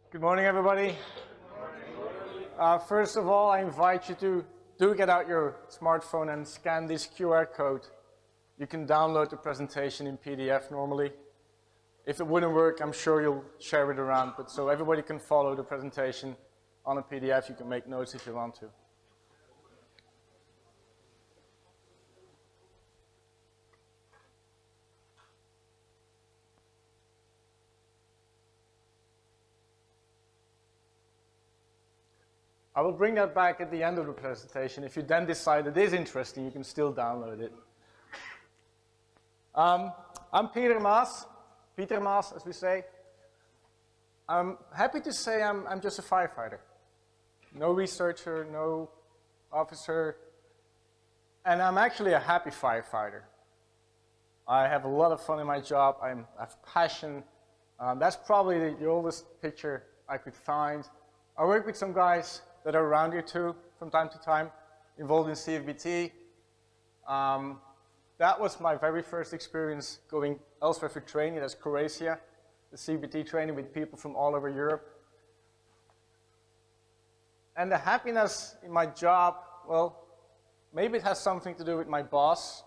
Good morning, everybody. First of all, I invite you to get out your smartphone and scan this QR code. You can download the presentation in PDF normally. If it wouldn't work, I'm sure you'll share it around, but so everybody can follow the presentation on a PDF. You can make notes if you want to. I will bring that back at the end of the presentation. If you then decide it is interesting, you can still download it. I'm Pieter Maes, as we say. I'm happy to say I'm just a firefighter. No researcher, no officer, and I'm actually a happy firefighter. I have a lot of fun in my job. I have passion. That's probably the oldest picture I could find. I work with some guys that are around here too, from time to time, involved in CFBT. That was my very first experience going elsewhere for training. That's Croatia, the CFBT training with people from all over Europe. And the happiness in my job, well, maybe it has something to do with my boss,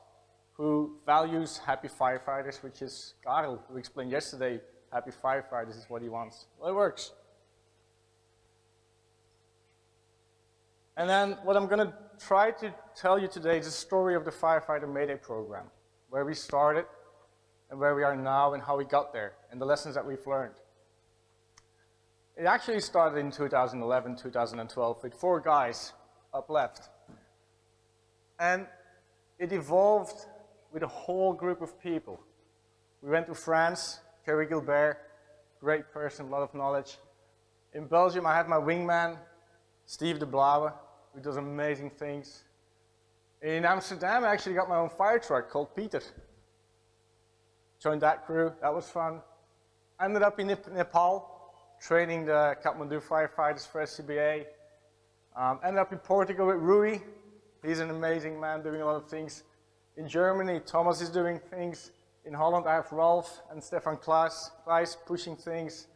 who values happy firefighters, which is Karel, who explained yesterday, happy firefighters is what he wants. Well, it works. And then what I'm going to try to tell you today is the story of the Firefighter Mayday Program, where we started and where we are now and how we got there and the lessons that we've learned. It actually started in 2011, 2012 with 4 guys up left. And it evolved with a whole group of people. We went to France, Thierry Gilbert, great person, a lot of knowledge. In Belgium, I had my wingman, Steve de Blauwe, who does amazing things. In Amsterdam, I actually got my own fire truck called Pieter. Joined that crew, that was fun. Ended up in Nepal, training the Kathmandu firefighters for SCBA. Ended up in Portugal with Rui. He's an amazing man doing a lot of things. In Germany, Thomas is doing things. In Holland, I have Ralph and Stefan Klaes pushing things.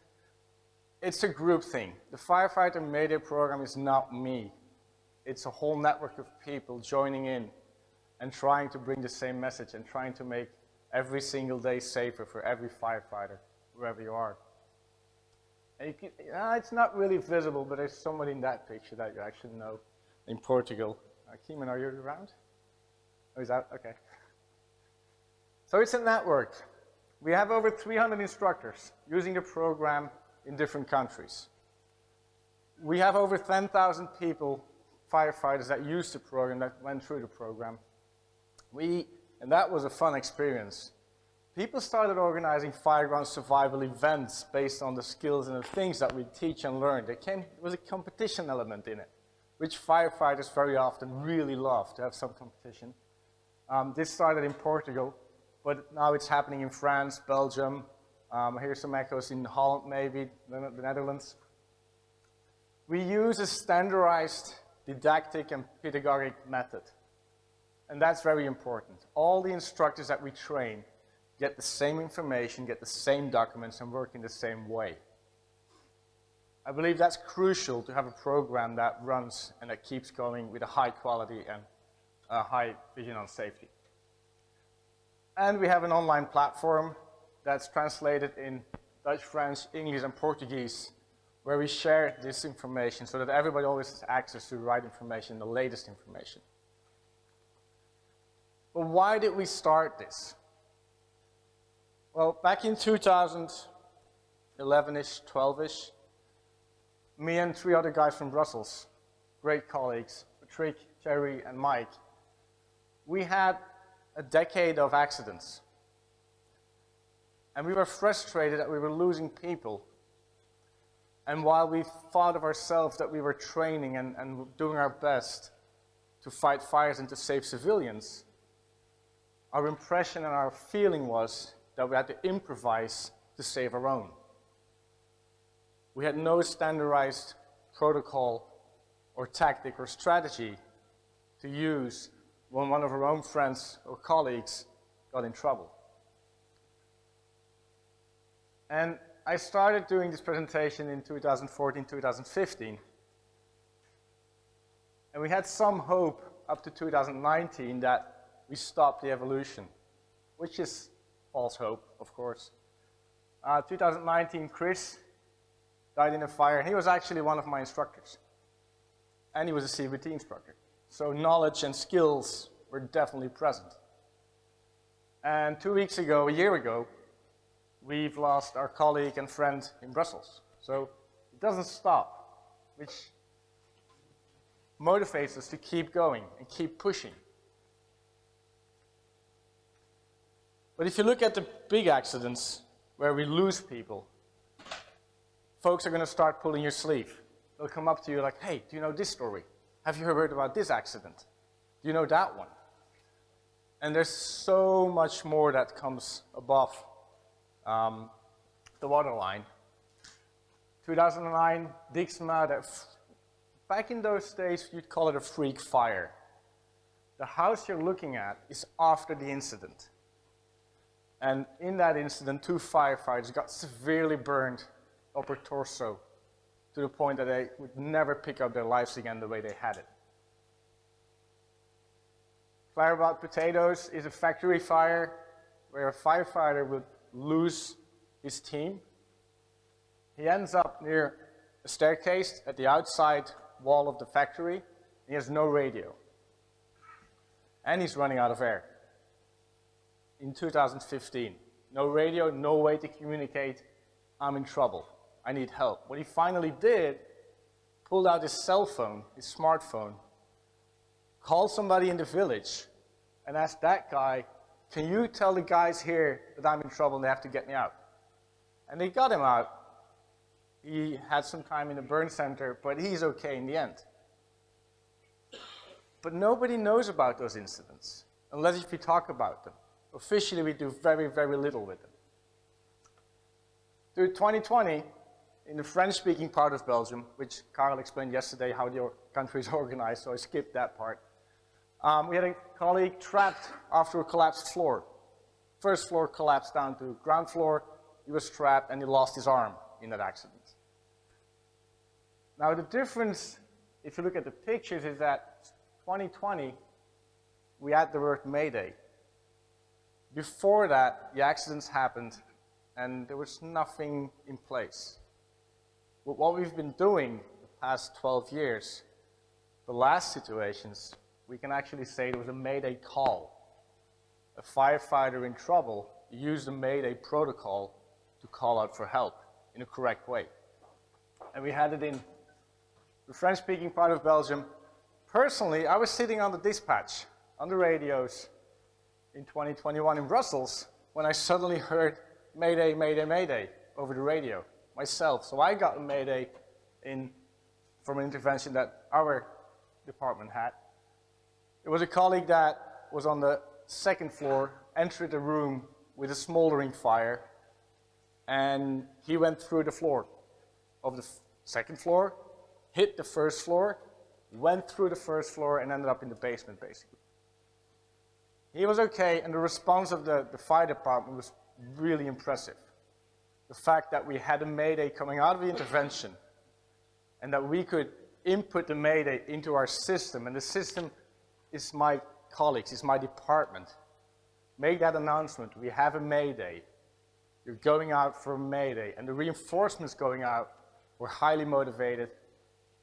It's a group thing. The Firefighter Mayday Program is not me. It's a whole network of people joining in and trying to bring the same message and trying to make every single day safer for every firefighter, wherever you are. And it's not really visible, but there's somebody in that picture that you actually know in Portugal. Keeman, are you around? Oh, he's out? Okay. So it's a network. We have over 300 instructors using the program in different countries. We have over 10,000 people, firefighters, that used the program, that went through the program. And that was a fun experience. People started organizing fireground survival events based on the skills and the things that we teach and learn. There was a competition element in it, which firefighters very often really love, to have some competition. This started in Portugal, but now it's happening in France, Belgium. Here's some echoes in Holland, maybe, the Netherlands. We use a standardized didactic and pedagogic method. And that's very important. All the instructors that we train get the same information, get the same documents, and work in the same way. I believe that's crucial to have a program that runs and that keeps going with a high quality and a high vision on safety. And we have an online platform that's translated in Dutch, French, English, and Portuguese, where we share this information so that everybody always has access to the right information, the latest information. But why did we start this? Well, back in 2011-ish, 12-ish, me and 3 other guys from Brussels, great colleagues, Patrick, Jerry, and Mike, we had a decade of accidents. And we were frustrated that we were losing people. And while we thought of ourselves that we were training and doing our best to fight fires and to save civilians, our impression and our feeling was that we had to improvise to save our own. We had no standardized protocol or tactic or strategy to use when one of our own friends or colleagues got in trouble. And I started doing this presentation in 2014, 2015. And we had some hope up to 2019 that we stopped the evolution, which is false hope, of course. 2019, Chris died in a fire. He was actually one of my instructors. And he was a CVT instructor. So knowledge and skills were definitely present. And 2 weeks ago, a year ago, we've lost our colleague and friend in Brussels. So it doesn't stop, which motivates us to keep going and keep pushing. But if you look at the big accidents where we lose people, folks are going to start pulling your sleeve. They'll come up to you like, hey, do you know this story? Have you heard about this accident? Do you know that one? And there's so much more that comes above the waterline. 2009, Dixma, back in those days, you'd call it a freak fire. The house you're looking at is after the incident. And in that incident, 2 firefighters got severely burned upper torso to the point that they would never pick up their lives again the way they had it. Fire About Potatoes is a factory fire where a firefighter would lose his team. He ends up near a staircase at the outside wall of the factory. He has no radio. And he's running out of air. In 2015, no radio, no way to communicate. I'm in trouble. I need help. What he finally did, pulled out his cell phone, his smartphone, called somebody in the village, and asked that guy, can you tell the guys here that I'm in trouble and they have to get me out? And they got him out. He had some time in the burn center, but he's okay in the end. But nobody knows about those incidents, unless if we talk about them. Officially, we do very, very little with them. Through 2020, in the French-speaking part of Belgium, which Karel explained yesterday how the country is organized, so I skipped that part. We had a colleague trapped after a collapsed floor. First floor collapsed down to ground floor. He was trapped and he lost his arm in that accident. Now the difference, if you look at the pictures, is that 2020, we had the word Mayday. Before that, the accidents happened and there was nothing in place. But what we've been doing the past 12 years, the last situations, we can actually say there was a Mayday call. A firefighter in trouble used the Mayday protocol to call out for help in a correct way. And we had it in the French-speaking part of Belgium. Personally, I was sitting on the dispatch, on the radios, in 2021 in Brussels, when I suddenly heard Mayday, Mayday, Mayday over the radio myself. So I got a Mayday from an intervention that our department had. It was a colleague that was on the second floor, entered the room with a smoldering fire, and he went through the floor of the second floor, hit the first floor, went through the first floor, and ended up in the basement, basically. He was okay, and the response of the fire department was really impressive. The fact that we had a Mayday coming out of the intervention, and that we could input the Mayday into our system, and the system is my colleagues, is my department. Make that announcement, we have a Mayday. You're going out for a Mayday, and the reinforcements going out were highly motivated,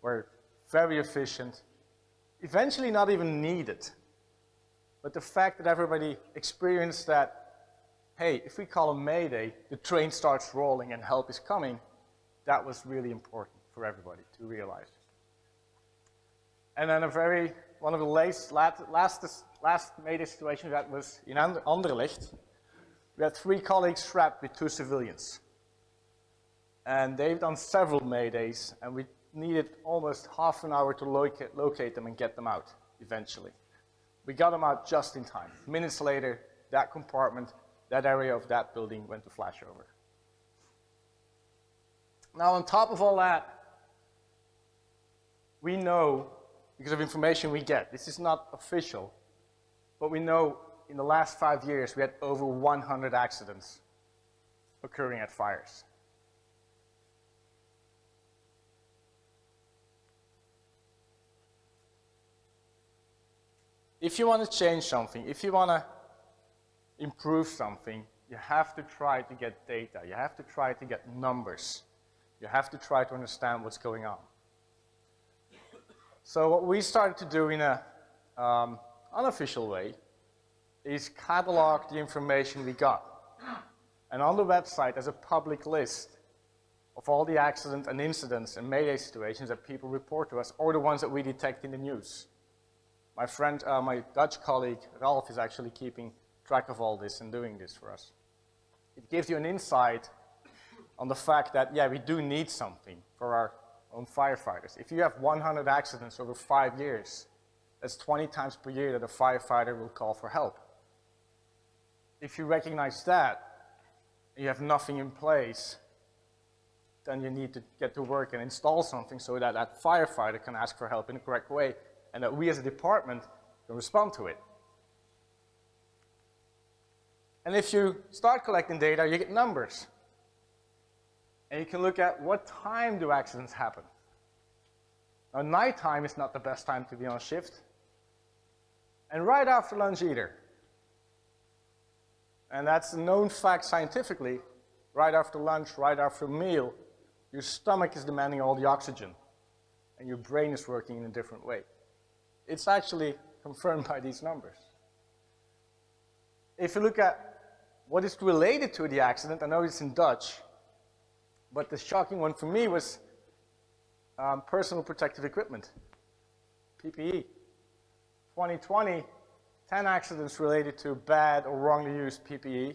were very efficient, eventually not even needed. But the fact that everybody experienced that, hey, if we call a Mayday, the train starts rolling and help is coming, that was really important for everybody to realize. And then one of the last Mayday situations that was in Anderlecht, we had 3 colleagues trapped with 2 civilians. And they've done several Maydays, and we needed almost half an hour to locate them and get them out eventually. We got them out just in time. Minutes later, that compartment, that area of that building went to flashover. Now, on top of all that, we know, because of information we get, this is not official, but we know in the last 5 years we had over 100 accidents occurring at fires. if you want to change something, if you want to improve something, you have to try to get data. You have to try to get numbers. You have to try to understand what's going on. So what we started to do in an unofficial way is catalog the information we got. And on the website, there's a public list of all the accidents and incidents and Mayday situations that people report to us, or the ones that we detect in the news. My friend, my Dutch colleague, Ralph, is actually keeping track of all this and doing this for us. It gives you an insight on the fact that, yeah, we do need something for our own firefighters. If you have 100 accidents over 5 years, that's 20 times per year that a firefighter will call for help. If you recognize that, and you have nothing in place, then you need to get to work and install something so that that firefighter can ask for help in the correct way, and that we as a department can respond to it. And if you start collecting data, you get numbers. And you can look at what time do accidents happen. Now, nighttime is not the best time to be on shift. And right after lunch either. And that's a known fact scientifically. Right after lunch, right after a meal, your stomach is demanding all the oxygen. And your brain is working in a different way. It's actually confirmed by these numbers. If you look at what is related to the accident, I know it's in Dutch, but the shocking one for me was personal protective equipment, PPE. 2020, 10 accidents related to bad or wrongly used PPE.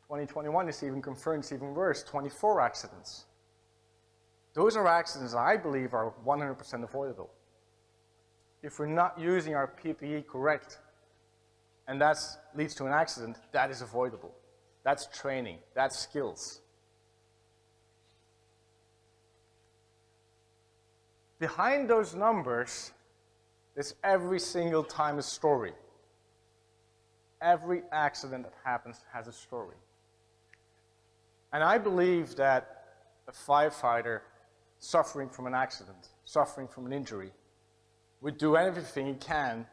2021 is even confirmed, it's even worse, 24 accidents. Those are accidents I believe are 100% avoidable. If we're not using our PPE correct, and that leads to an accident, that is avoidable. That's training, that's skills. Behind those numbers, there's every single time a story. Every accident that happens has a story. And I believe that a firefighter suffering from an accident, suffering from an injury, would do everything he can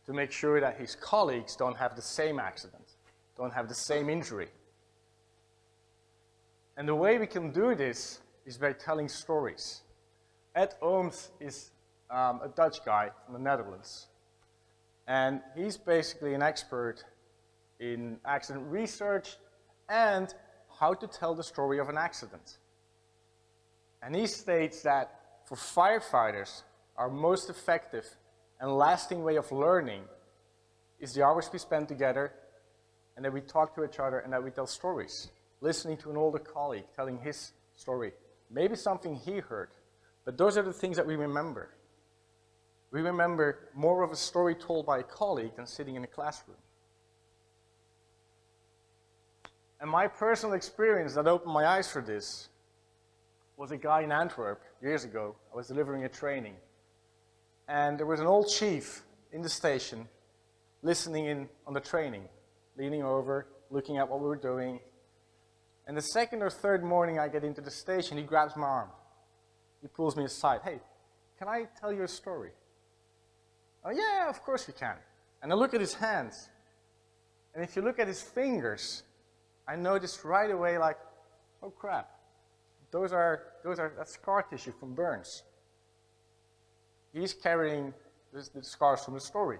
to make sure that his colleagues don't have the same accident, don't have the same injury. And the way we can do this is by telling stories. Ed Ooms is a Dutch guy from the Netherlands. And he's basically an expert in accident research and how to tell the story of an accident. And he states that for firefighters, our most effective and lasting way of learning is the hours we spend together, and that we talk to each other and that we tell stories. Listening to an older colleague, telling his story. Maybe something he heard, but those are the things that we remember. We remember more of a story told by a colleague than sitting in a classroom. And my personal experience that opened my eyes for this was a guy in Antwerp years ago. I was delivering a training. And there was an old chief in the station listening in on the training, leaning over, looking at what we were doing. And the second or third morning I get into the station, he grabs my arm. He pulls me aside. Hey, can I tell you a story? Oh yeah, of course you can. And I look at his hands. And if you look at his fingers, I noticed right away like, oh crap, that's scar tissue from burns. He's carrying the scars from the story.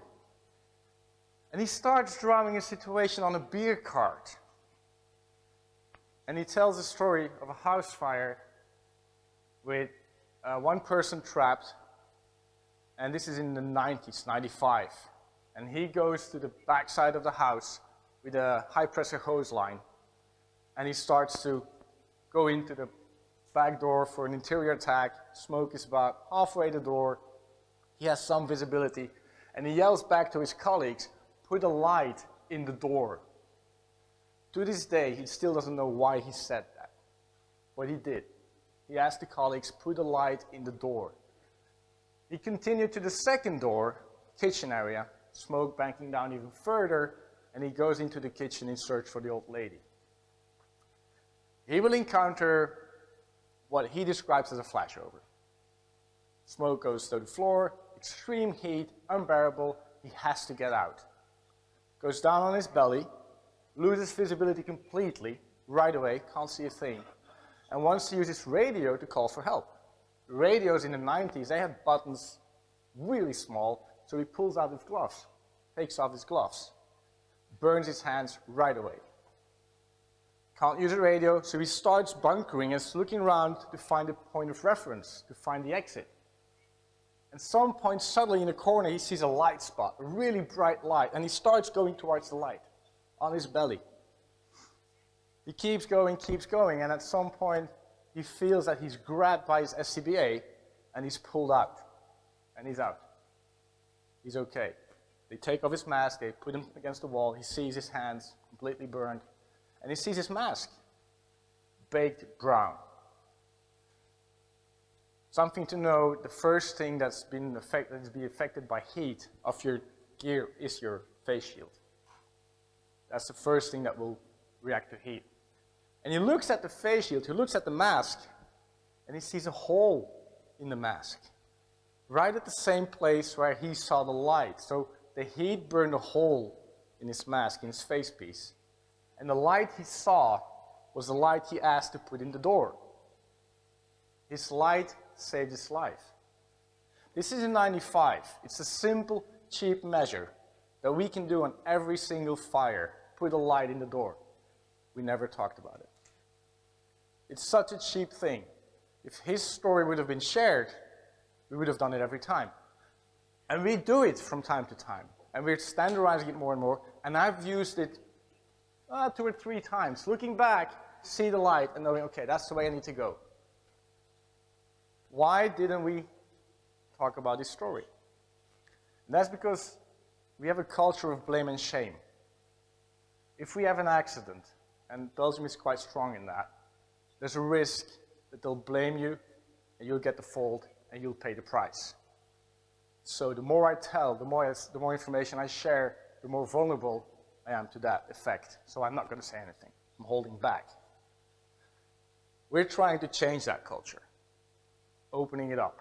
And he starts drawing a situation on a beer cart. And he tells a story of a house fire with one person trapped. And this is in the 90s, 95. And he goes to the backside of the house with a high-pressure hose line. And he starts to go into the back door for an interior attack. Smoke is about halfway the door. He has some visibility. And he yells back to his colleagues, put a light in the door. To this day, he still doesn't know why he said that. But he did. He asked the colleagues, put a light in the door. He continued to the second door, kitchen area, smoke banking down even further, and he goes into the kitchen in search for the old lady. He will encounter what he describes as a flashover. Smoke goes to the floor, extreme heat, unbearable, he has to get out. Goes down on his belly, loses visibility completely, right away, can't see a thing, and wants to use his radio to call for help. Radios in the 90s, they had buttons really small, so he pulls out his gloves, takes off his gloves, burns his hands right away. Can't use a radio, so he starts bunkering and is looking around to find a point of reference, to find the exit. At some point, suddenly in the corner, he sees a light spot, a really bright light, and he starts going towards the light on his belly. He keeps going, and at some point, he feels that he's grabbed by his SCBA, and he's pulled out, and he's out. He's okay. They take off his mask, they put him against the wall, he sees his hands completely burned, and he sees his mask, baked brown. Something to know, the first thing that's been affected by heat of your gear is your face shield. That's the first thing that will react to heat. And he looks at the face shield, he looks at the mask, and he sees a hole in the mask, right at the same place where he saw the light. So the heat burned a hole in his mask, in his face piece. And the light he saw was the light he asked to put in the door. His light saved his life. This is in '95. It's a simple, cheap measure that we can do on every single fire. Put a light in the door. We never talked about it. It's such a cheap thing. If his story would have been shared, we would have done it every time. And we do it from time to time. And we're standardizing it more and more. And I've used it 2 or 3 times. Looking back, see the light and knowing, okay, that's the way I need to go. Why didn't we talk about this story? And that's because we have a culture of blame and shame. If we have an accident, and Belgium is quite strong in that, there's a risk that they'll blame you, and you'll get the fault, and you'll pay the price. So the more I tell, the more information I share, the more vulnerable I am to that effect. So I'm not going to say anything. I'm holding back. We're trying to change that culture. Opening it up,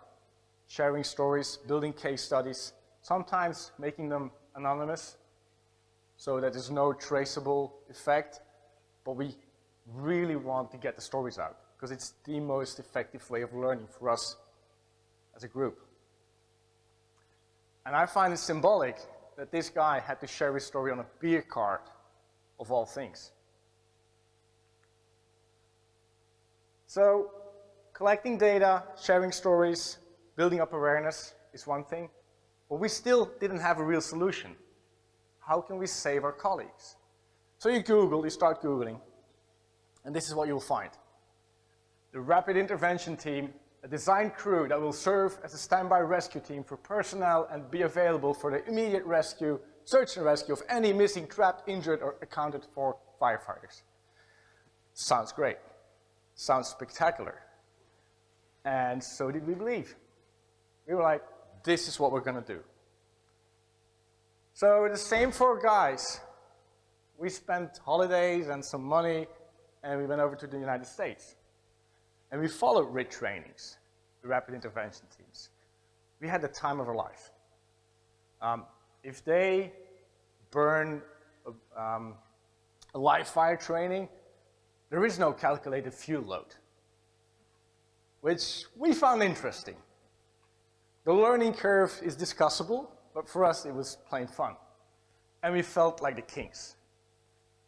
sharing stories, building case studies, sometimes making them anonymous so that there's no traceable effect, but we really want to get the stories out because it's the most effective way of learning for us as a group. And I find it symbolic that this guy had to share his story on a beer cart, of all things. So, collecting data, sharing stories, building up awareness is one thing, but we still didn't have a real solution. How can we save our colleagues? So you start Googling, and this is what you'll find. The Rapid Intervention Team, a design crew that will serve as a standby rescue team for personnel and be available for the immediate rescue, search and rescue of any missing, trapped, injured, or accounted for firefighters. Sounds great. Sounds spectacular. And so did we believe. We were like, this is what we're going to do. So the same 4 guys. We spent holidays and some money, and we went over to the United States. And we followed RIT trainings, the Rapid Intervention Teams. We had the time of our life. If they burn a live fire training, there is no calculated fuel load, which we found interesting. The learning curve is discussable, but for us it was plain fun. And we felt like the kings.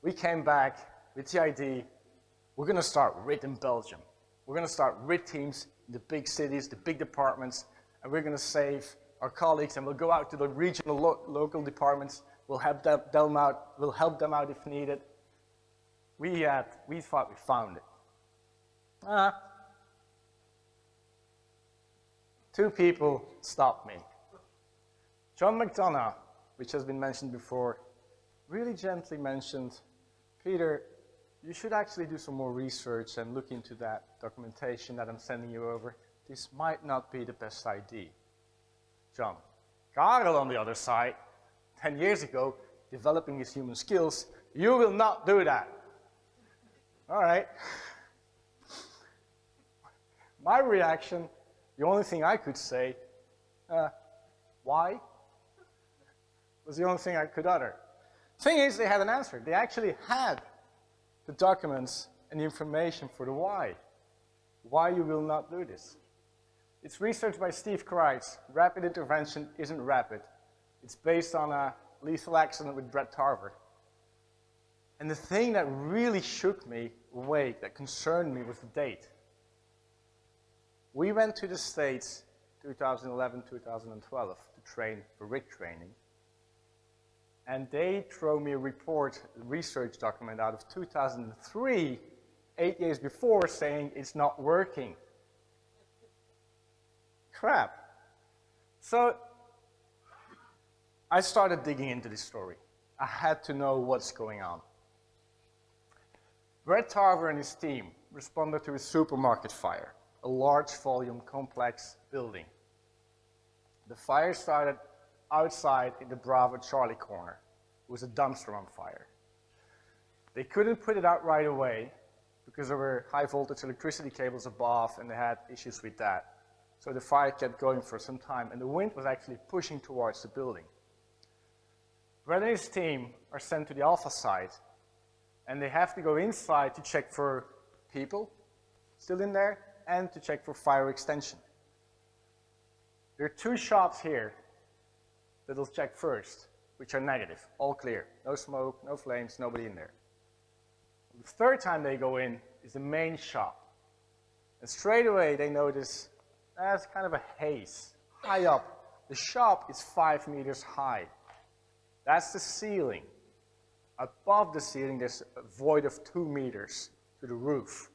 We came back with the idea, we're going to start RIT in Belgium. We're going to start RIT teams in the big cities, the big departments, and we're going to save our colleagues, and we'll go out to the regional, local departments. We'll help them out if needed. We thought we found it. 2 people stopped me. John McDonough, which has been mentioned before, really gently mentioned, Peter, you should actually do some more research and look into that documentation that I'm sending you over. This might not be the best idea. John. Karel, on the other side, 10 years ago, developing his human skills, you will not do that. All right. My reaction, the only thing I could say, why? was the only thing I could utter. Thing is, they had an answer. They actually had the documents and the information for the why. Why you will not do this. It's research by Steve Kreitz. Rapid intervention isn't rapid. It's based on a lethal accident with Brett Tarver. And the thing that really shook me awake, that concerned me, was the date. We went to the States 2011, 2012 to train for rig training. And they throw me a report, a research document out of 2003, 8 years before, saying it's not working. Crap. So I started digging into this story. I had to know what's going on. Brett Tarver and his team responded to a supermarket fire, a large volume complex building. The fire started outside in the Bravo Charlie corner. It was a dumpster on fire. They couldn't put it out right away because there were high voltage electricity cables above and they had issues with that. So the fire kept going for some time and the wind was actually pushing towards the building. Brett and his team are sent to the Alpha site and they have to go inside to check for people still in there and to check for fire extension. There are two shops here that will check first, which are negative, all clear. No smoke, no flames, nobody in there. The third time they go in is the main shop. And straight away they notice there's kind of a haze high up. The shop is 5 meters high. That's the ceiling. Above the ceiling there's a void of 2 meters to the roof.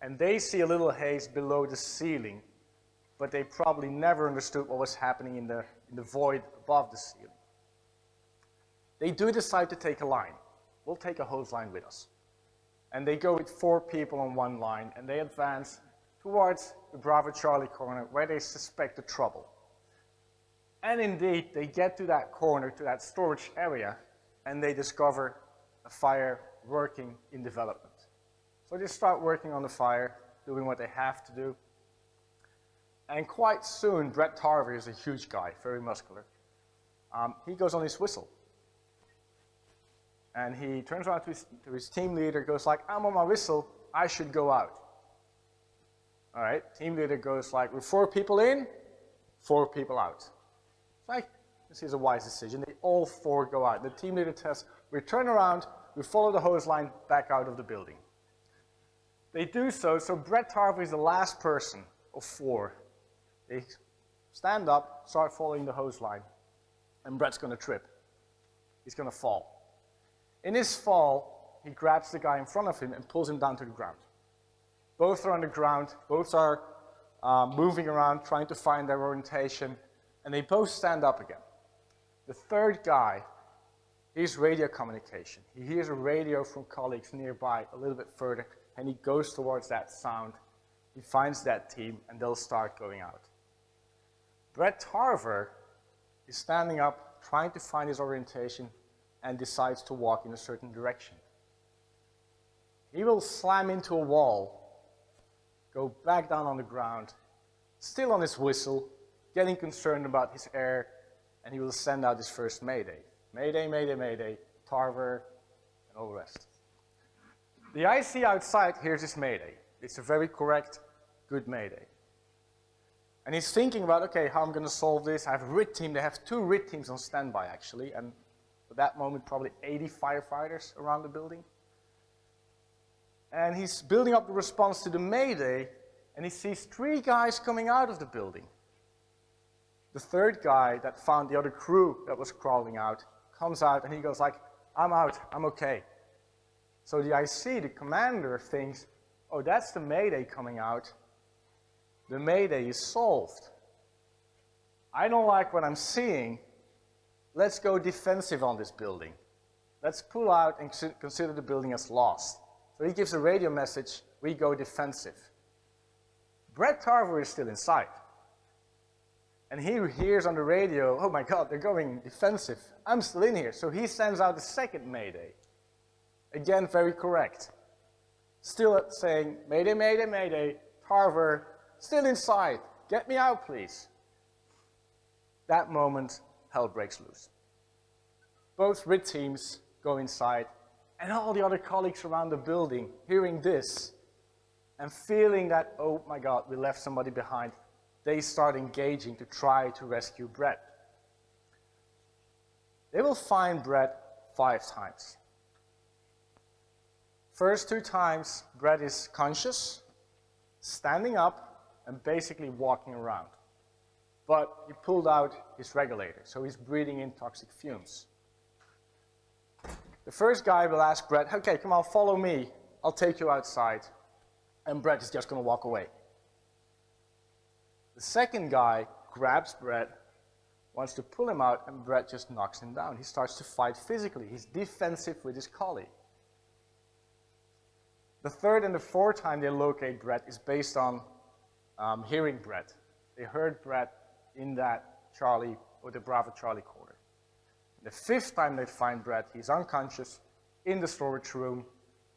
And they see a little haze below the ceiling, but they probably never understood what was happening in the void above the ceiling. They do decide to take a line. We'll take a hose line with us. And they go with 4 people on one line, and they advance towards the Bravo Charlie corner where they suspect the trouble. And indeed, they get to that corner, to that storage area, and they discover a fire working in development. So they start working on the fire, doing what they have to do. And quite soon, Brett Tarver is a huge guy, very muscular. He goes on his whistle. And he turns around to his team leader, goes like, I'm on my whistle, I should go out. All right, team leader goes like, with 4 people in, 4 people out. It's like, this is a wise decision. They all 4 go out. The team leader tells, we turn around, we follow the hose line back out of the building. They do so Brett Tarver is the last person of 4. They stand up, start following the hose line, and Brett's going to trip. He's going to fall. In his fall, he grabs the guy in front of him and pulls him down to the ground. Both are on the ground, both are moving around, trying to find their orientation, and they both stand up again. The third guy, he's radio communication. He hears a radio from colleagues nearby a little bit further, and he goes towards that sound. He finds that team, and they'll start going out. Brett Tarver is standing up, trying to find his orientation, and decides to walk in a certain direction. He will slam into a wall, go back down on the ground, still on his whistle, getting concerned about his air, and he will send out his first Mayday. Mayday, Mayday, Mayday, Tarver, and all the rest. The IC outside hears his Mayday. It's a very correct, good Mayday. And he's thinking about, okay, how I'm going to solve this. I have a RIT team. They have 2 RIT teams on standby, actually, and at that moment, probably 80 firefighters around the building. And he's building up the response to the Mayday, and he sees 3 guys coming out of the building. The third guy that found the other crew that was crawling out comes out, and he goes like, I'm out, I'm okay. So the IC, the commander, thinks, oh, that's the Mayday coming out. The Mayday is solved. I don't like what I'm seeing. Let's go defensive on this building. Let's pull out and consider the building as lost. So he gives a radio message, we go defensive. Brett Tarver is still inside. And he hears on the radio, oh my God, they're going defensive. I'm still in here. So he sends out the second Mayday. Again, very correct. Still saying, Mayday, Mayday, Mayday, Tarver, still inside. Get me out, please. That moment, hell breaks loose. both RIT teams go inside, and all the other colleagues around the building hearing this and feeling that, oh my God, we left somebody behind, they start engaging to try to rescue Brett. They will find Brett 5 times. First 2 times, Brett is conscious, standing up, and basically walking around. But he pulled out his regulator, so he's breathing in toxic fumes. The first guy will ask Brett, okay, come on, follow me. I'll take you outside. And Brett is just going to walk away. The second guy grabs Brett, wants to pull him out, and Brett just knocks him down. He starts to fight physically. He's defensive with his colleague. The third and the fourth time they locate Brett is based on hearing Brett. They heard Brett in that Charlie, or the Bravo Charlie corner. The 5th time they find Brett, he's unconscious in the storage room,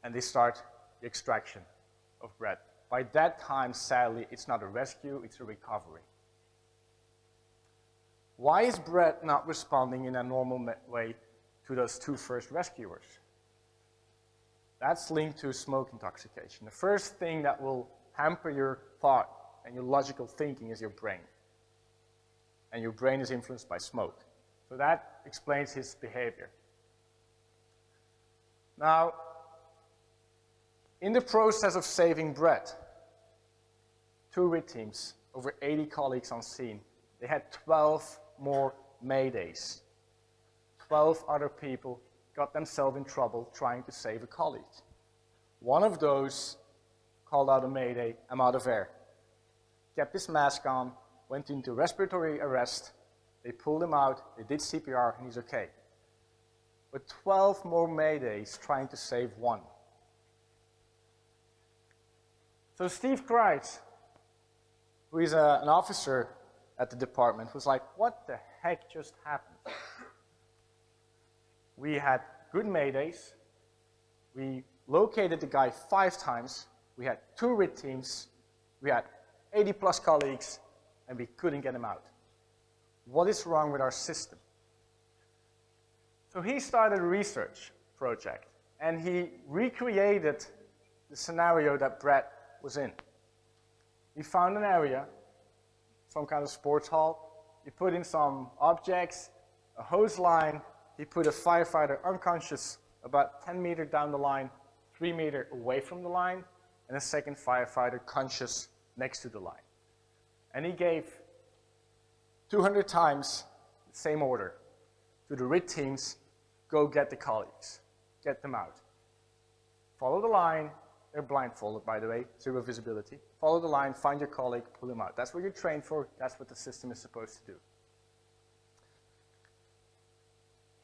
and they start the extraction of Brett. By that time, sadly, it's not a rescue, it's a recovery. Why is Brett not responding in a normal way to those 2 first rescuers? That's linked to smoke intoxication. The first thing that will hamper your thought and your logical thinking is your brain. And your brain is influenced by smoke. So that explains his behavior. Now, in the process of saving Brett, 2 RIT teams, over 80 colleagues on scene, they had 12 more Maydays. 12 other people got themselves in trouble trying to save a colleague. One of those called out a Mayday, I'm out of air. Kept his mask on, went into respiratory arrest, they pulled him out, they did CPR, and he's okay. But 12 more Maydays trying to save one. So Steve Kreitz, who is an officer at the department, was like, what the heck just happened? We had good Maydays, we located the guy 5 times, we had 2 RIT teams, we had 80 plus colleagues, and we couldn't get him out. What is wrong with our system? So he started a research project, and he recreated the scenario that Brett was in. He found an area, some kind of sports hall, he put in some objects, a hose line, he put a firefighter unconscious about 10 meters down the line, 3 meters away from the line, and a second firefighter conscious next to the line. And he gave 200 times the same order to the RIT teams, go get the colleagues, get them out. Follow the line, they're blindfolded by the way, 0 visibility. Follow the line, find your colleague, pull them out. That's what you're trained for, that's what the system is supposed to do.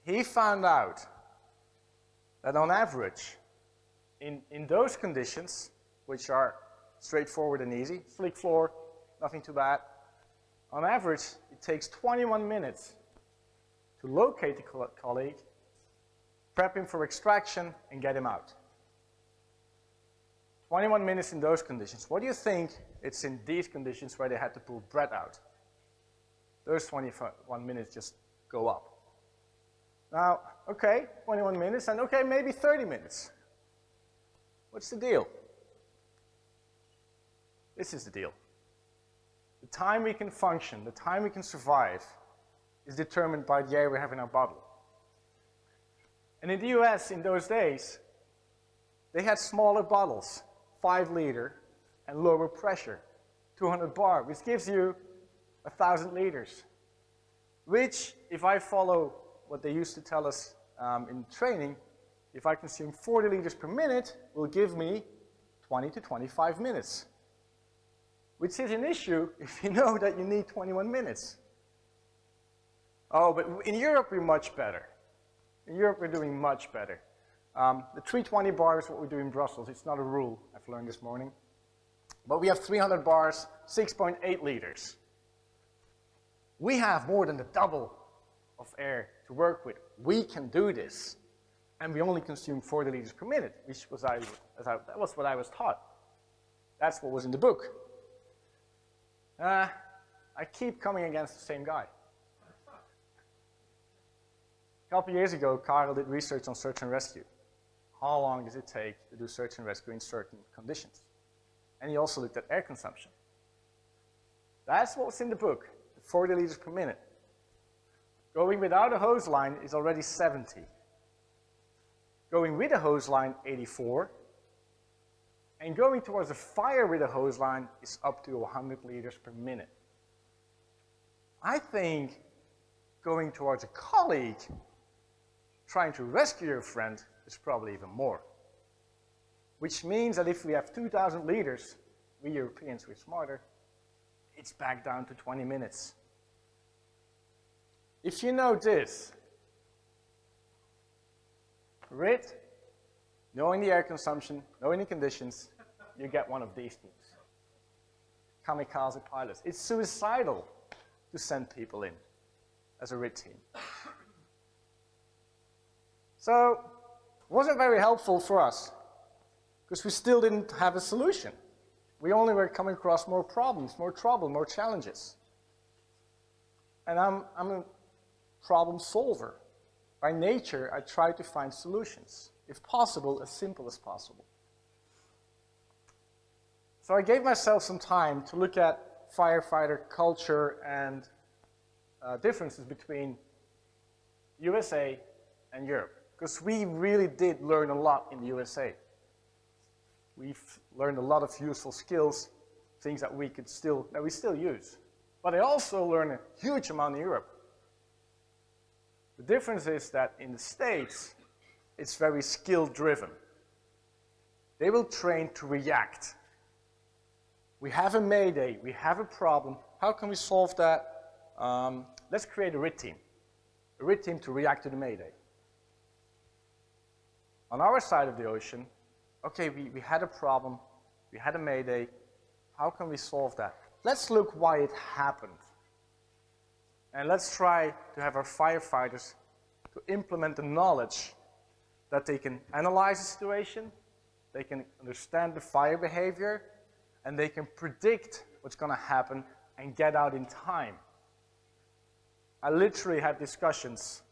He found out that on average, in those conditions, which are straightforward and easy, slick floor, nothing too bad, on average, it takes 21 minutes to locate the colleague, prep him for extraction, and get him out. 21 minutes in those conditions. What do you think it's in these conditions where they had to pull Brett out? Those 21 minutes just go up. Now, okay, 21 minutes, and okay, maybe 30 minutes. What's the deal? This is the deal. The time we can function, the time we can survive, is determined by the air we have in our bottle. And in the US, in those days, they had smaller bottles, 5 liter, and lower pressure, 200 bar, which gives you 1,000 liters. Which, if I follow what they used to tell us in training, if I consume 40 liters per minute, will give me 20 to 25 minutes. Which is an issue if you know that you need 21 minutes. Oh, but in Europe we're much better. In Europe we're doing much better. The 320 bar is what we do in Brussels. It's not a rule, I've learned this morning. But we have 300 bars, 6.8 liters. We have more than the double of air to work with. We can do this. And we only consume 40 liters per minute, which was that was what I was taught. That's what was in the book. I keep coming against the same guy. couple years ago, Karel did research on search and rescue. How long does it take to do search and rescue in certain conditions? And he also looked at air consumption. That's what's in the book, 40 liters per minute. Going without a hose line is already 70. Going with a hose line, 84. And going towards a fire with a hose line is up to 100 liters per minute. I think going towards a colleague, trying to rescue your friend, is probably even more. Which means that if we have 2,000 liters, we Europeans, we're smarter, it's back down to 20 minutes. If you know this, RIT, knowing the air consumption, knowing the conditions, you get one of these teams. Kamikaze pilots. It's suicidal to send people in as a RIT team. So, it wasn't very helpful for us, because we still didn't have a solution. We only were coming across more problems, more trouble, more challenges. And I'm a problem solver. By nature, I try to find solutions, if possible, as simple as possible. So I gave myself some time to look at firefighter culture and differences between USA and Europe, because we really did learn a lot in the USA. We've learned a lot of useful skills, things that we still use. But I also learned a huge amount in Europe. The difference is that in the States, it's very skill-driven. They will train to react. We have a Mayday, we have a problem. How can we solve that? Let's create a RIT team to react to the Mayday. On our side of the ocean, okay, we had a problem, we had a Mayday. How can we solve that? Let's look why it happened. And let's try to have our firefighters to implement the knowledge that they can analyze the situation, they can understand the fire behavior, and they can predict what's going to happen and get out in time. I literally had discussions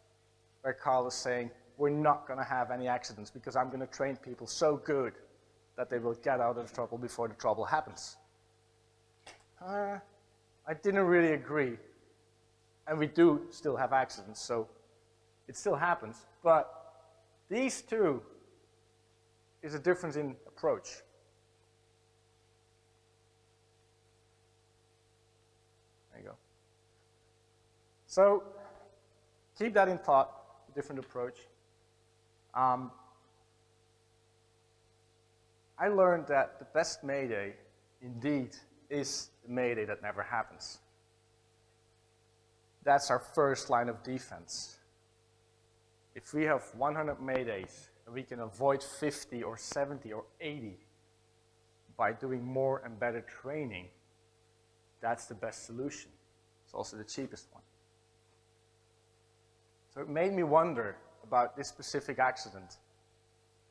where Carl was saying, we're not going to have any accidents because I'm going to train people so good that they will get out of trouble before the trouble happens. I didn't really agree. And we do still have accidents, so it still happens. But these two is a difference in approach. There you go. So keep that in thought, a different approach. I learned that the best Mayday, indeed, is the Mayday that never happens. That's our first line of defense. If we have 100 Maydays, and we can avoid 50 or 70 or 80 by doing more and better training, that's the best solution. It's also the cheapest one. So it made me wonder about this specific accident.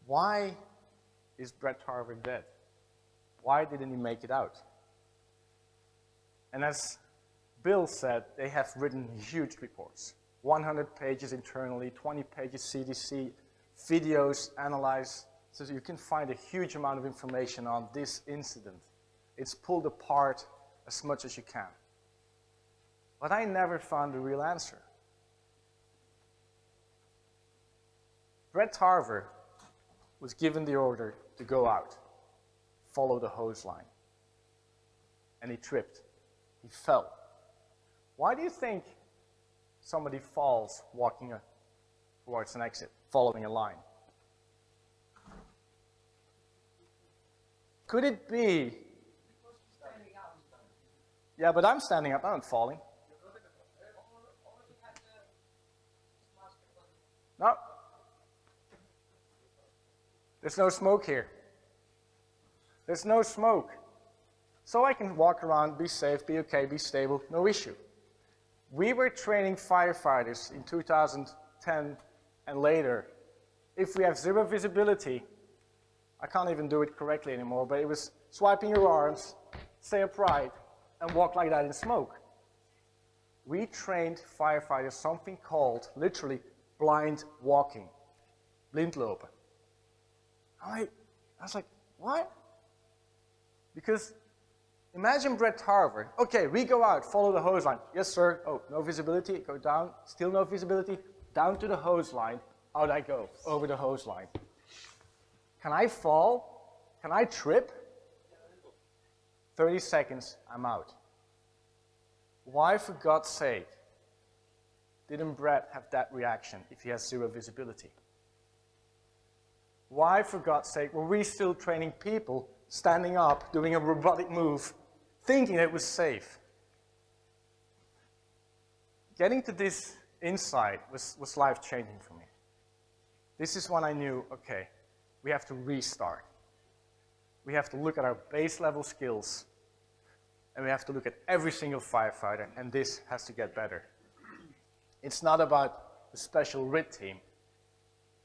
Why is Brett Harvard dead? Why didn't he make it out? And as Bill said, they have written huge reports. 100 pages internally, 20 pages CDC, videos analyzed, so you can find a huge amount of information on this incident. It's pulled apart as much as you can. But I never found the real answer. Brett Harvard was given the order to go out, follow the hose line. And he tripped. He fell. Why do you think somebody falls walking towards an exit, following a line? Could it be? Yeah, but I'm standing up, I'm not falling. No. There's no smoke here. There's no smoke. So I can walk around, be safe, be okay, be stable, no issue. We were training firefighters in 2010 and later. If we have zero visibility, I can't even do it correctly anymore, but it was swiping your arms, stay upright, and walk like that in smoke. We trained firefighters something called, literally, blind walking, blindlopen. I was like, what? Because imagine Brett Tarver. Okay, we go out, follow the hose line. Yes, sir. Oh, no visibility. Go down. Still no visibility. Down to the hose line. Out I go, over the hose line. Can I fall? Can I trip? 30 seconds, I'm out. Why, for God's sake, didn't Brett have that reaction if he has zero visibility? Why, for God's sake, were we still training people standing up, doing a robotic move, thinking it was safe? Getting to this insight was life-changing for me. This is when I knew, okay, we have to restart. We have to look at our base level skills, and we have to look at every single firefighter, and this has to get better. It's not about the special RIT team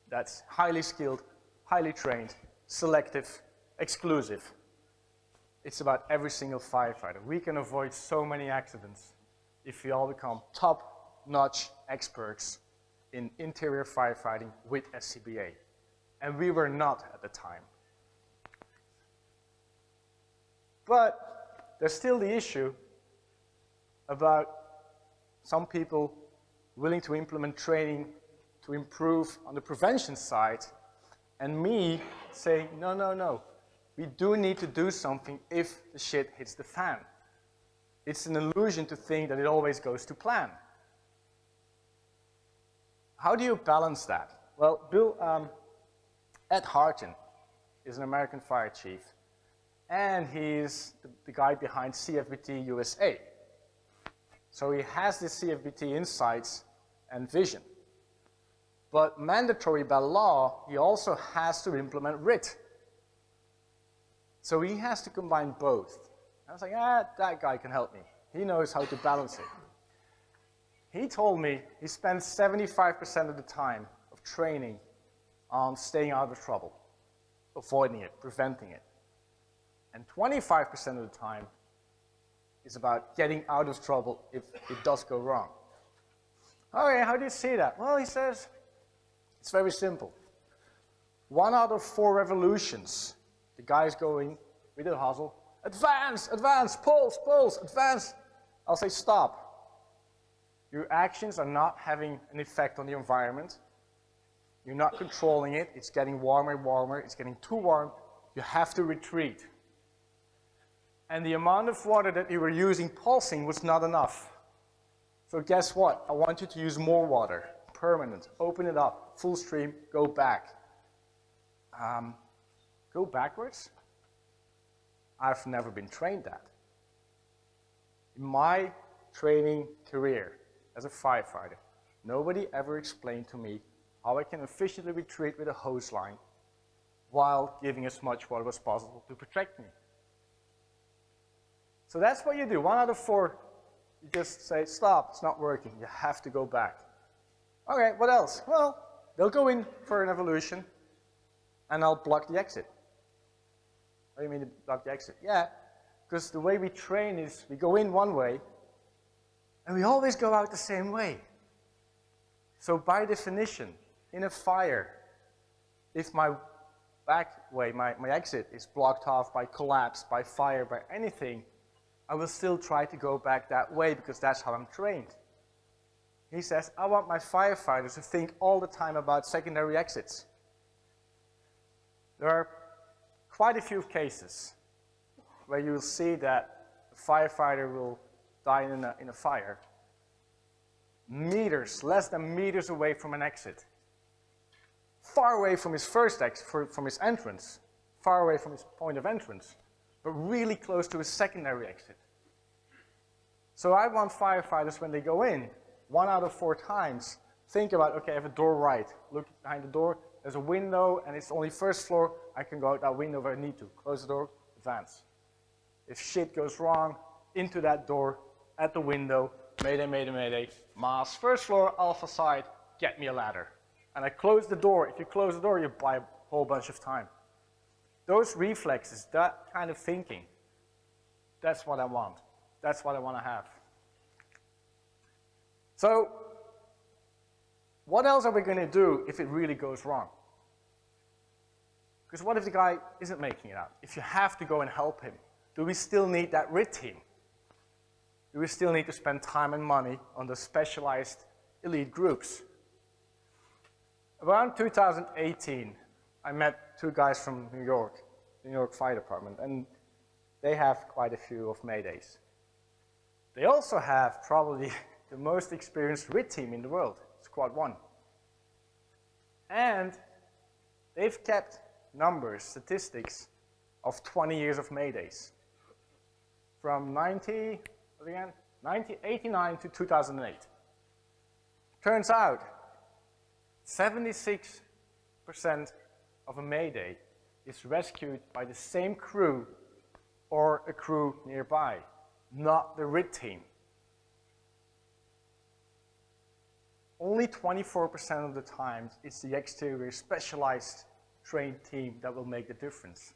that's highly skilled, highly trained, selective, exclusive. It's about every single firefighter. We can avoid so many accidents if we all become top-notch experts in interior firefighting with SCBA. And we were not at the time. But there's still the issue about some people willing to implement training to improve on the prevention side, and me saying, no, no, no. We do need to do something if the shit hits the fan. It's an illusion to think that it always goes to plan. How do you balance that? Well, Ed Harton is an American fire chief, and he's the guy behind CFBT USA. So he has this CFBT insights and vision. But mandatory by law, he also has to implement RIT. So he has to combine both. I was like, that guy can help me. He knows how to balance it. He told me he spends 75% of the time of training on staying out of trouble, avoiding it, preventing it. And 25% of the time is about getting out of trouble if it does go wrong. Okay, how do you see that? Well, he says, it's very simple. 1 out of 4 revolutions, the guy's going with a hustle, advance, advance, pulse, pulse, advance. I'll say stop. Your actions are not having an effect on the environment. You're not controlling it. It's getting warmer and warmer. It's getting too warm. You have to retreat. And the amount of water that you were using pulsing was not enough. So guess what? I want you to use more water. Permanent. Open it up. Full stream. Go back. Go backwards? I've never been trained that. In my training career as a firefighter, nobody ever explained to me how I can efficiently retreat with a hose line while giving as much water as possible to protect me. So that's what you do. 1 out of 4, you just say, stop, it's not working. You have to go back. Okay, what else? Well, they'll go in for an evolution, and I'll block the exit. What do you mean block the exit? Yeah, because the way we train is we go in one way, and we always go out the same way. So by definition, in a fire, if my back way, my exit is blocked off by collapse, by fire, by anything, I will still try to go back that way because that's how I'm trained. He says, I want my firefighters to think all the time about secondary exits. There are quite a few cases where you will see that a firefighter will die in a fire meters, less than meters away from an exit. Far away from his first exit, from his entrance, far away from his point of entrance, but really close to his secondary exit. So I want firefighters, when they go in, 1 out of 4 times, think about, okay, I have a door right. Look behind the door, there's a window, and it's only first floor. I can go out that window if I need to. Close the door, advance. If shit goes wrong, into that door, at the window, Mayday, Mayday, Mayday, Maes, first floor, Alpha side, get me a ladder. And I close the door. If you close the door, you buy a whole bunch of time. Those reflexes, that kind of thinking, that's what I want. That's what I want to have. So what else are we going to do if it really goes wrong? Because what if the guy isn't making it out? If you have to go and help him, do we still need that RIT team? Do we still need to spend time and money on the specialized elite groups? Around 2018, I met two guys from New York, the New York Fire Department, and they have quite a few of Maydays. They also have probably the most experienced RIT team in the world, Squad 1. And they've kept numbers, statistics of 20 years of Maydays. From 1989 to 2008. Turns out, 76% of a Mayday is rescued by the same crew or a crew nearby, not the RIT team. Only 24% of the times it's the exterior specialized trained team that will make the difference.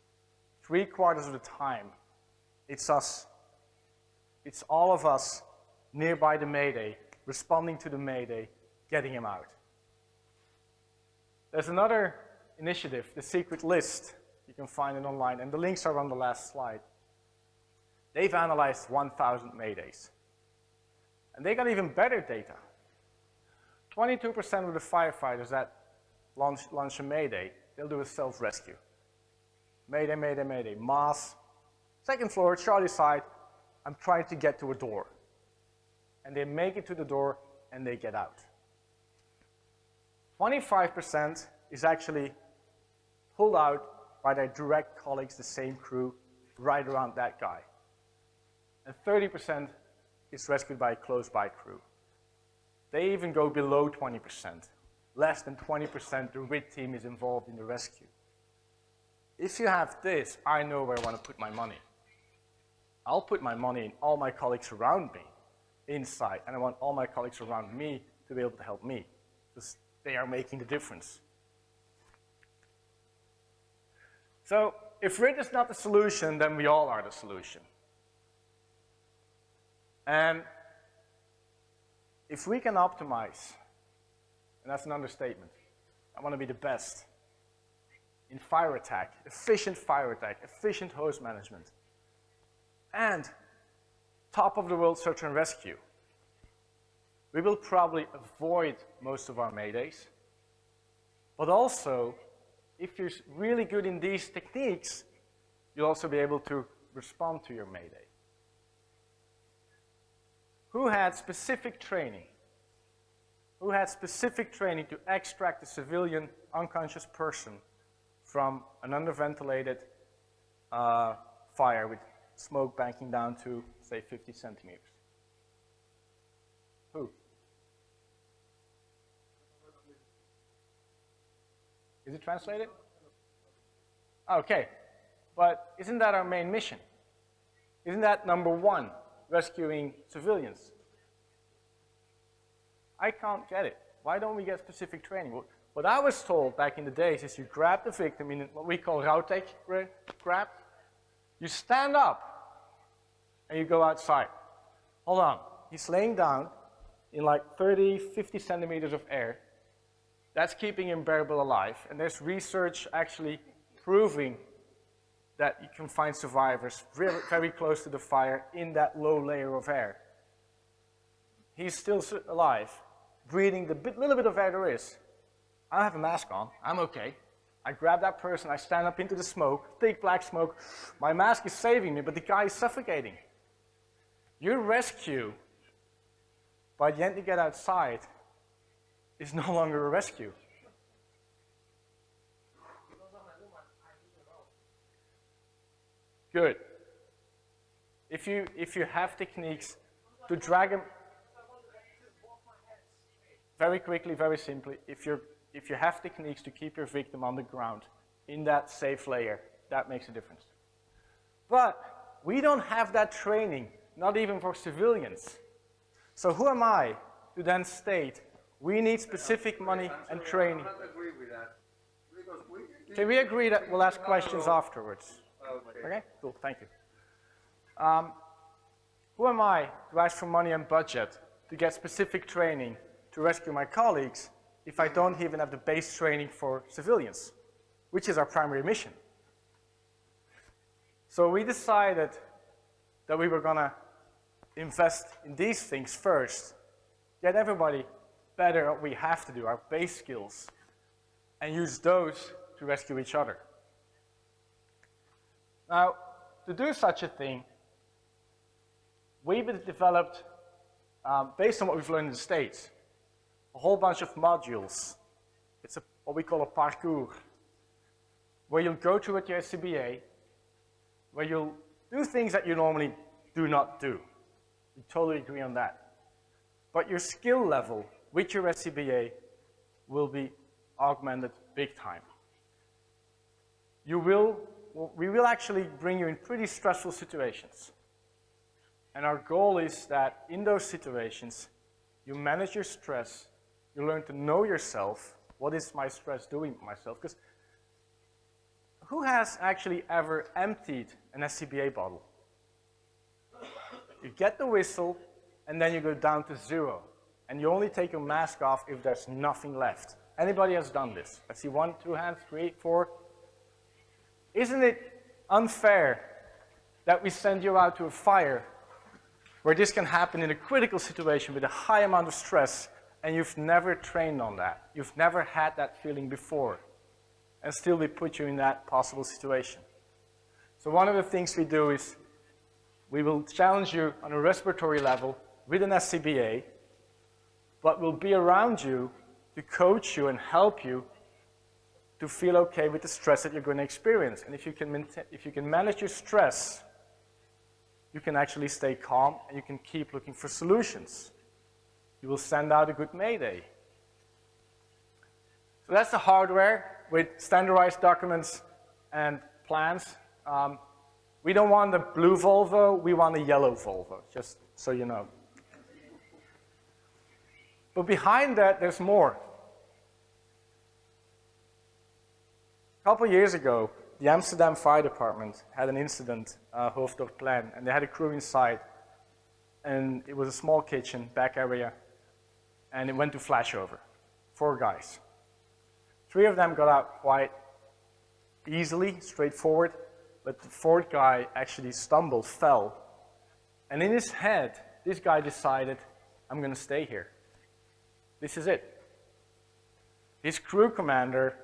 3/4 of the time, it's us. It's all of us nearby the Mayday, responding to the Mayday, getting him out. There's another initiative, the secret list. You can find it online, and the links are on the last slide. They've analyzed 1,000 Maydays. And they got even better data. 22% of the firefighters that launch a Mayday, they'll do a self-rescue. Mayday, Mayday, Mayday. Maes, second floor, Charlie side, I'm trying to get to a door. And they make it to the door and they get out. 25% is actually pulled out by their direct colleagues, the same crew, right around that guy. And 30% is rescued by a close-by crew. They even go below 20%. Less than 20% the RIT team is involved in the rescue. If you have this, I know where I want to put my money. I'll put my money in all my colleagues around me, inside, and I want all my colleagues around me to be able to help me, because they are making the difference. So, if RIT is not the solution, then we all are the solution. And if we can optimize, and that's an understatement, I want to be the best in fire attack, efficient hose management, and top of the world search and rescue. We will probably avoid most of our Maydays, but also, if you're really good in these techniques, you'll also be able to respond to your Mayday. Who had specific training? Who had specific training to extract a civilian unconscious person from an underventilated fire with smoke banking down to, say, 50 centimeters? Who? Is it translated? Okay, but isn't that our main mission? Isn't that number one, rescuing civilians? I can't get it. Why don't we get specific training? What I was told back in the days is you grab the victim in what we call rouwtech grab, you stand up, and you go outside. Hold on, he's laying down in like 30, 50 centimeters of air. That's keeping him bearable alive, and there's research actually proving that you can find survivors very, very close to the fire in that low layer of air. He's still alive, breathing the little bit of air there is. I don't have a mask on, I'm okay. I grab that person, I stand up into the smoke, thick black smoke. My mask is saving me, but the guy is suffocating. Your rescue, by the end you get outside, is no longer a rescue. Good. If you have techniques to drag them very quickly, very simply, if you have techniques to keep your victim on the ground in that safe layer, that makes a difference. But we don't have that training, not even for civilians. So who am I to then state we need specific money and training? Can we agree that we'll ask questions afterwards? Okay, cool, thank you. Who am I to ask for money and budget to get specific training to rescue my colleagues if I don't even have the base training for civilians, which is our primary mission? So we decided that we were going to invest in these things first, get everybody better at what we have to do, our base skills, and use those to rescue each other. Now, to do such a thing, we've developed, based on what we've learned in the States, a whole bunch of modules. It's what we call a parcours, where you'll go through with your SCBA, where you'll do things that you normally do not do. We totally agree on that. But your skill level with your SCBA will be augmented big time. We will actually bring you in pretty stressful situations. And our goal is that in those situations, you manage your stress, you learn to know yourself. What is my stress doing to myself? Because who has actually ever emptied an SCBA bottle? You get the whistle, and then you go down to 0. And you only take your mask off if there's nothing left. Anybody has done this? I see 1, 2 hands, 3, 4. Isn't it unfair that we send you out to a fire where this can happen in a critical situation with a high amount of stress, and you've never trained on that? You've never had that feeling before, and still we put you in that possible situation. So one of the things we do is we will challenge you on a respiratory level with an SCBA, but we'll be around you to coach you and help you to feel okay with the stress that you're going to experience. And if you can manage your stress, you can actually stay calm and you can keep looking for solutions. You will send out a good Mayday. So that's the hardware with standardized documents and plans. We don't want the blue Volvo, we want a yellow Volvo, just so you know. But behind that, there's more. A couple of years ago, the Amsterdam Fire Department had an incident, Hoofddorpplein, and they had a crew inside. And it was a small kitchen, back area, and it went to flashover. 4 guys. 3 of them got out quite easily, straightforward, but the 4th guy actually stumbled, fell. And in his head, this guy decided, I'm going to stay here. This is it. His crew commander,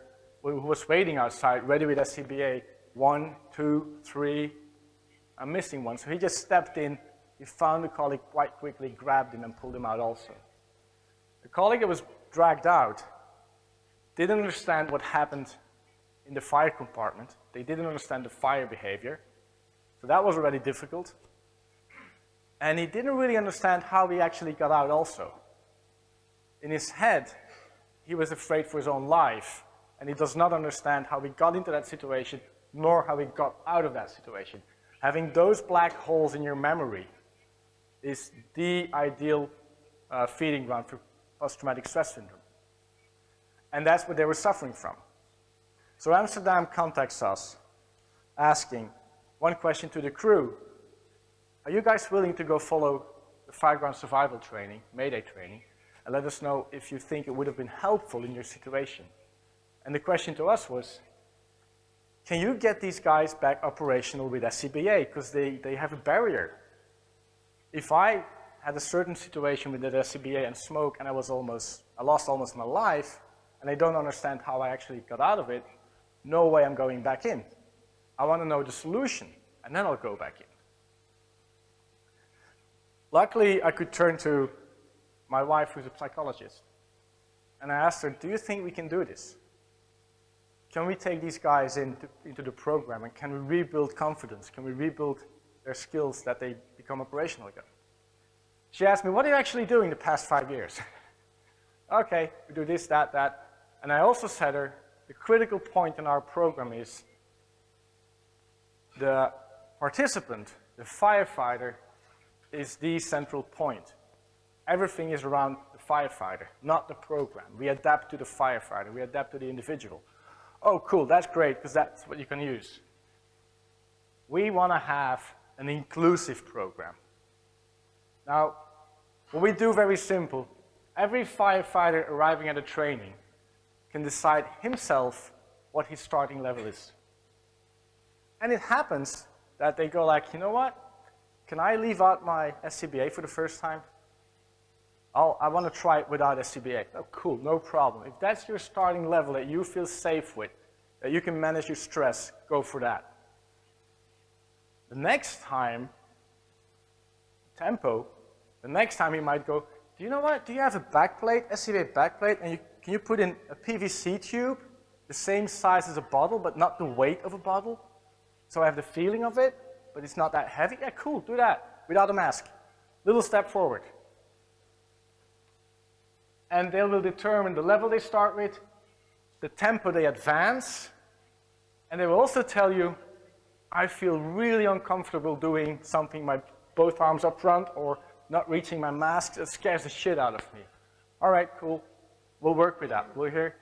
who was waiting outside, ready with SCBA, 1, 2, 3, I'm missing one. So he just stepped in, he found the colleague quite quickly, grabbed him and pulled him out also. The colleague that was dragged out didn't understand what happened in the fire compartment. They didn't understand the fire behavior. So that was already difficult. And he didn't really understand how he actually got out also. In his head, he was afraid for his own life, and he does not understand how he got into that situation, nor how he got out of that situation. Having those black holes in your memory is the ideal feeding ground for post-traumatic stress syndrome. And that's what they were suffering from. So Amsterdam contacts us, asking one question to the crew: are you guys willing to go follow the fireground survival training, Mayday training, and let us know if you think it would have been helpful in your situation? And the question to us was, can you get these guys back operational with SCBA? Because they have a barrier. If I had a certain situation with the SCBA and smoke and I lost almost my life, and I don't understand how I actually got out of it, no way I'm going back in. I want to know the solution, and then I'll go back in. Luckily, I could turn to my wife, who's a psychologist, and I asked her, do you think we can do this? Can we take these guys into the program, and can we rebuild confidence? Can we rebuild their skills that they become operational again? She asked me, what are you actually doing the past 5 years? Okay, we do this, that, that. And I also said her, the critical point in our program is the participant, the firefighter, is the central point. Everything is around the firefighter, not the program. We adapt to the firefighter, we adapt to the individual. Oh, cool, that's great, because that's what you can use. We want to have an inclusive program. Now, what we do very simple, every firefighter arriving at a training can decide himself what his starting level is. And it happens that they go like, you know what? Can I leave out my SCBA for the first time? I want to try it without SCBA. Oh, cool, no problem. If that's your starting level that you feel safe with, that you can manage your stress, go for that. The next time, tempo, the next time he might go, do you know what? Do you have a backplate, SCBA backplate, and can you put in a PVC tube, the same size as a bottle, but not the weight of a bottle? So I have the feeling of it, but it's not that heavy? Yeah, cool, do that, without a mask. Little step forward. And they will determine the level they start with, the tempo they advance, and they will also tell you, I feel really uncomfortable doing something my both arms up front or not reaching my mask. It scares the shit out of me. All right, cool. We'll work with that. We'll hear.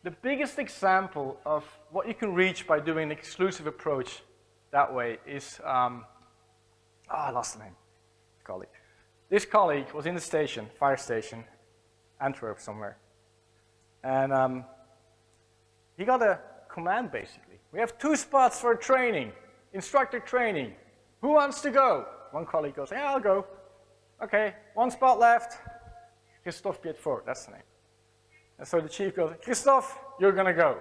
The biggest example of what you can reach by doing an exclusive approach that way is, I lost the name. Colleague. This colleague was in the station, fire station, Antwerp somewhere. And he got a command basically. We have 2 spots for training, instructor training. Who wants to go? One colleague goes, yeah, I'll go. Okay, 1 spot left. Christophe Pietfort, that's the name. And so the chief goes, Christophe, you're gonna go.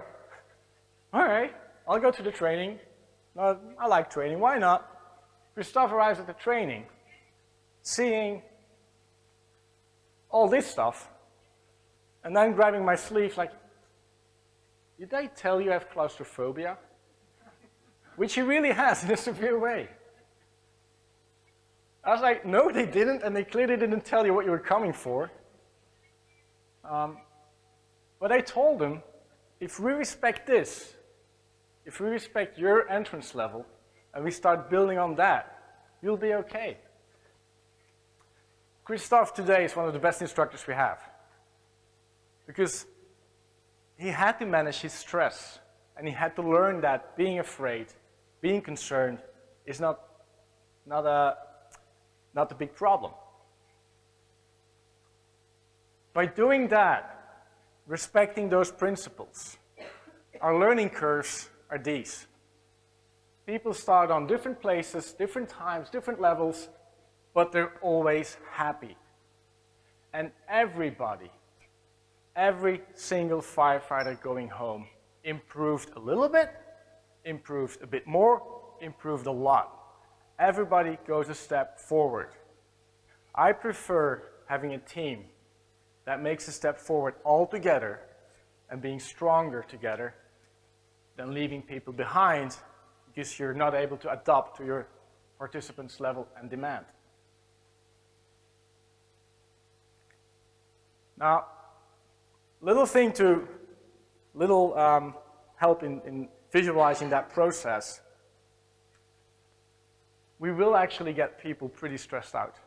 All right, I'll go to the training. No, I like training, why not? Christophe arrives at the training, seeing all this stuff, and then grabbing my sleeve like, did I tell you I have claustrophobia? Which he really has in a severe way. I was like, no, they didn't, and they clearly didn't tell you what you were coming for. But I told him, if we respect this, if we respect your entrance level, and we start building on that, you'll be okay. Christophe today is one of the best instructors we have. Because he had to manage his stress, and he had to learn that being afraid, being concerned, is not the big problem. By doing that, respecting those principles, our learning curves are these. People start on different places, different times, different levels, but they're always happy. And everybody, every single firefighter going home improved a little bit, improved a bit more, improved a lot. Everybody goes a step forward. I prefer having a team that makes a step forward all together and being stronger together than leaving people behind because you're not able to adapt to your participants' level and demand. Now, little help in visualizing that process. We will actually get people pretty stressed out.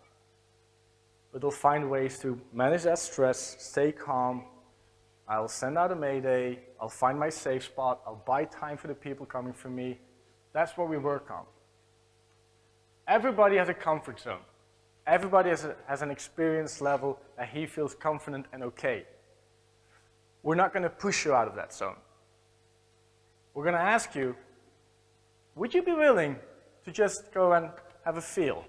But they'll find ways to manage that stress, stay calm. I'll send out a Mayday, I'll find my safe spot, I'll buy time for the people coming from me. That's what we work on. Everybody has a comfort zone. Everybody has an experience level that he feels confident and okay. We're not going to push you out of that zone. We're going to ask you, would you be willing to just go and have a feel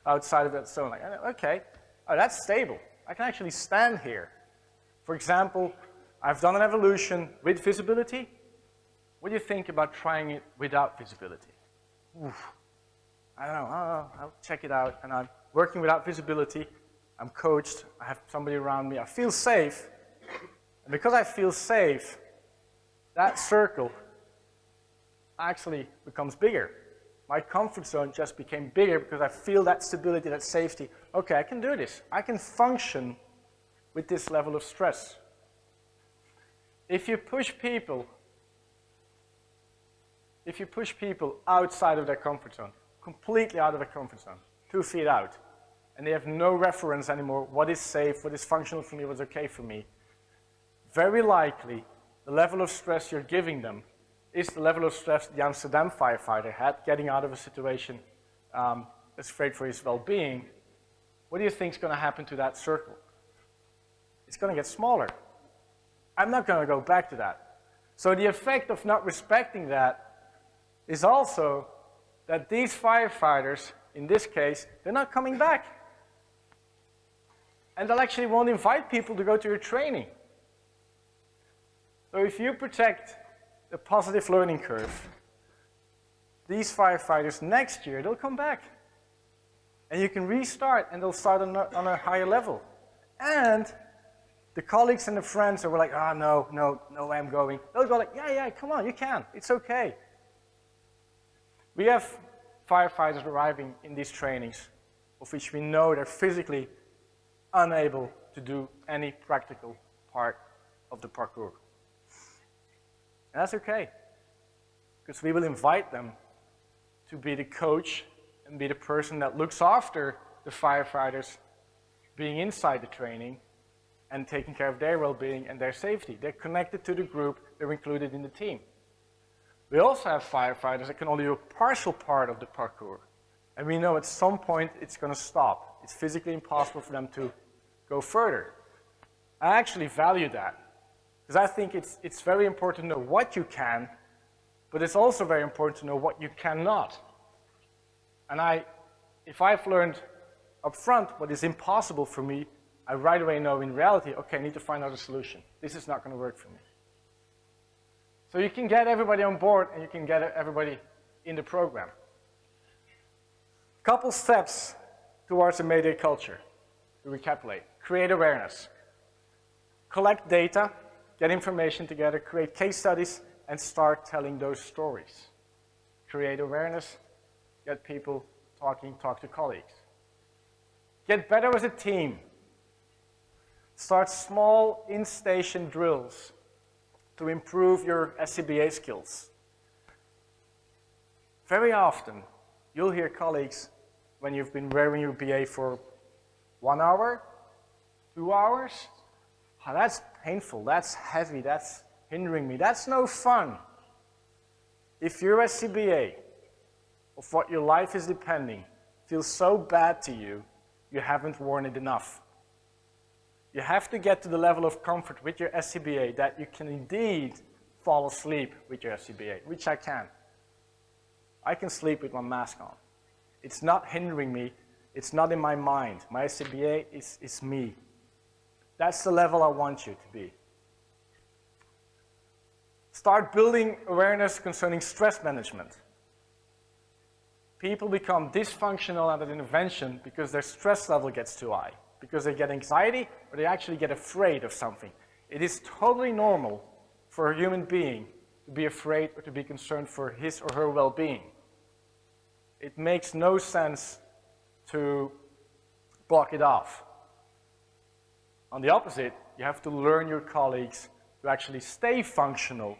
outside of that zone? Like, okay, oh, that's stable. I can actually stand here. For example, I've done an evolution with visibility. What do you think about trying it without visibility? Oof. I don't know, I'll check it out. And I'm working without visibility. I'm coached, I have somebody around me. I feel safe. And because I feel safe, that circle actually becomes bigger. My comfort zone just became bigger because I feel that stability, that safety. Okay, I can do this. I can function with this level of stress. If you push people outside of their comfort zone, completely out of their comfort zone, 2 feet out, and they have no reference anymore, what is safe, what is functional for me, what's okay for me, very likely the level of stress you're giving them is the level of stress the Amsterdam firefighter had getting out of a situation that's afraid for his well-being. What do you think is going to happen to that circle? it's going to get smaller. I'm not going to go back to that. So the effect of not respecting that is also that these firefighters, in this case, they're not coming back. And they'll actually won't invite people to go to your training. So if you protect the positive learning curve, these firefighters next year, they'll come back. And you can restart, and they'll start on a higher level. And the colleagues and the friends who were like, oh, no way I'm going. They'll go like, yeah, come on, you can. It's okay. We have firefighters arriving in these trainings, of which we know they're physically unable to do any practical part of the parkour. And that's okay, because we will invite them to be the coach and be the person that looks after the firefighters being inside the training and taking care of their well-being and their safety. They're connected to the group, they're included in the team. We also have firefighters that can only do a partial part of the parkour. And we know at some point it's going to stop. It's physically impossible for them to go further. I actually value that, because I think it's very important to know what you can, but it's also very important to know what you cannot. And if I've learned up front what is impossible for me, I right away know in reality, okay, I need to find out a solution. This is not going to work for me. So you can get everybody on board and you can get everybody in the program. Couple steps towards a Mayday culture, to recapitulate. Create awareness. Collect data, get information together, create case studies, and start telling those stories. Create awareness, get people talking, talk to colleagues. Get better as a team. Start small in-station drills to improve your SCBA skills. Very often, you'll hear colleagues, when you've been wearing your BA for 1 hour, 2 hours, oh, that's painful, that's heavy, that's hindering me, that's no fun. If your SCBA, of what your life is depending, feels so bad to you, you haven't worn it enough. You have to get to the level of comfort with your SCBA that you can indeed fall asleep with your SCBA, which I can. I can sleep with my mask on. It's not hindering me. It's not in my mind. My SCBA is me. That's the level I want you to be. Start building awareness concerning stress management. People become dysfunctional at an intervention because their stress level gets too high, because they get anxiety or they actually get afraid of something. It is totally normal for a human being to be afraid or to be concerned for his or her well-being. It makes no sense to block it off. On the opposite, you have to learn your colleagues to actually stay functional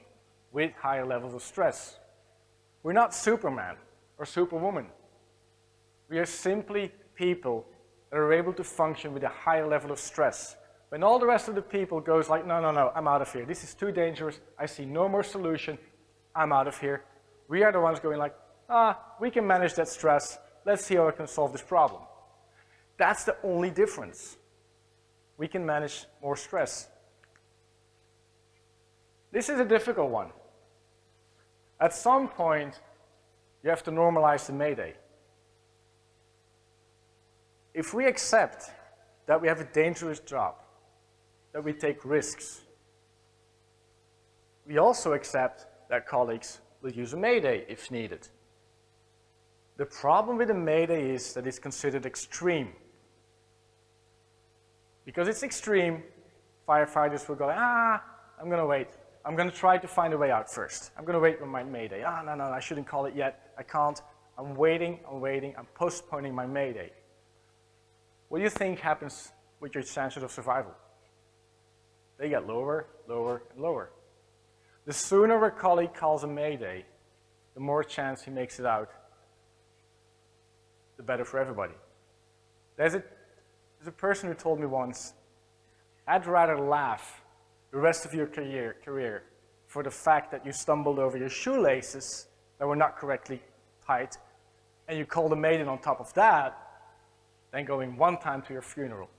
with higher levels of stress. We're not Superman or Superwoman. We are simply people that are able to function with a higher level of stress. When all the rest of the people goes like, no, I'm out of here. This is too dangerous. I see no more solution. I'm out of here. We are the ones going like, we can manage that stress. Let's see how I can solve this problem. That's the only difference. We can manage more stress. This is a difficult one. At some point, you have to normalize the Mayday. If we accept that we have a dangerous job, that we take risks, we also accept that colleagues will use a Mayday if needed. The problem with a Mayday is that it's considered extreme. Because it's extreme, firefighters will go, I'm going to wait. I'm going to try to find a way out first. I'm going to wait with my Mayday. No, I shouldn't call it yet. I can't. I'm waiting. I'm postponing my Mayday. What do you think happens with your chances of survival? They get lower, lower, and lower. The sooner a colleague calls a Mayday, the more chance he makes it out, the better for everybody. There's a person who told me once, I'd rather laugh the rest of your career for the fact that you stumbled over your shoelaces that were not correctly tight, and you called a Mayday on top of that, than going one time to your funeral.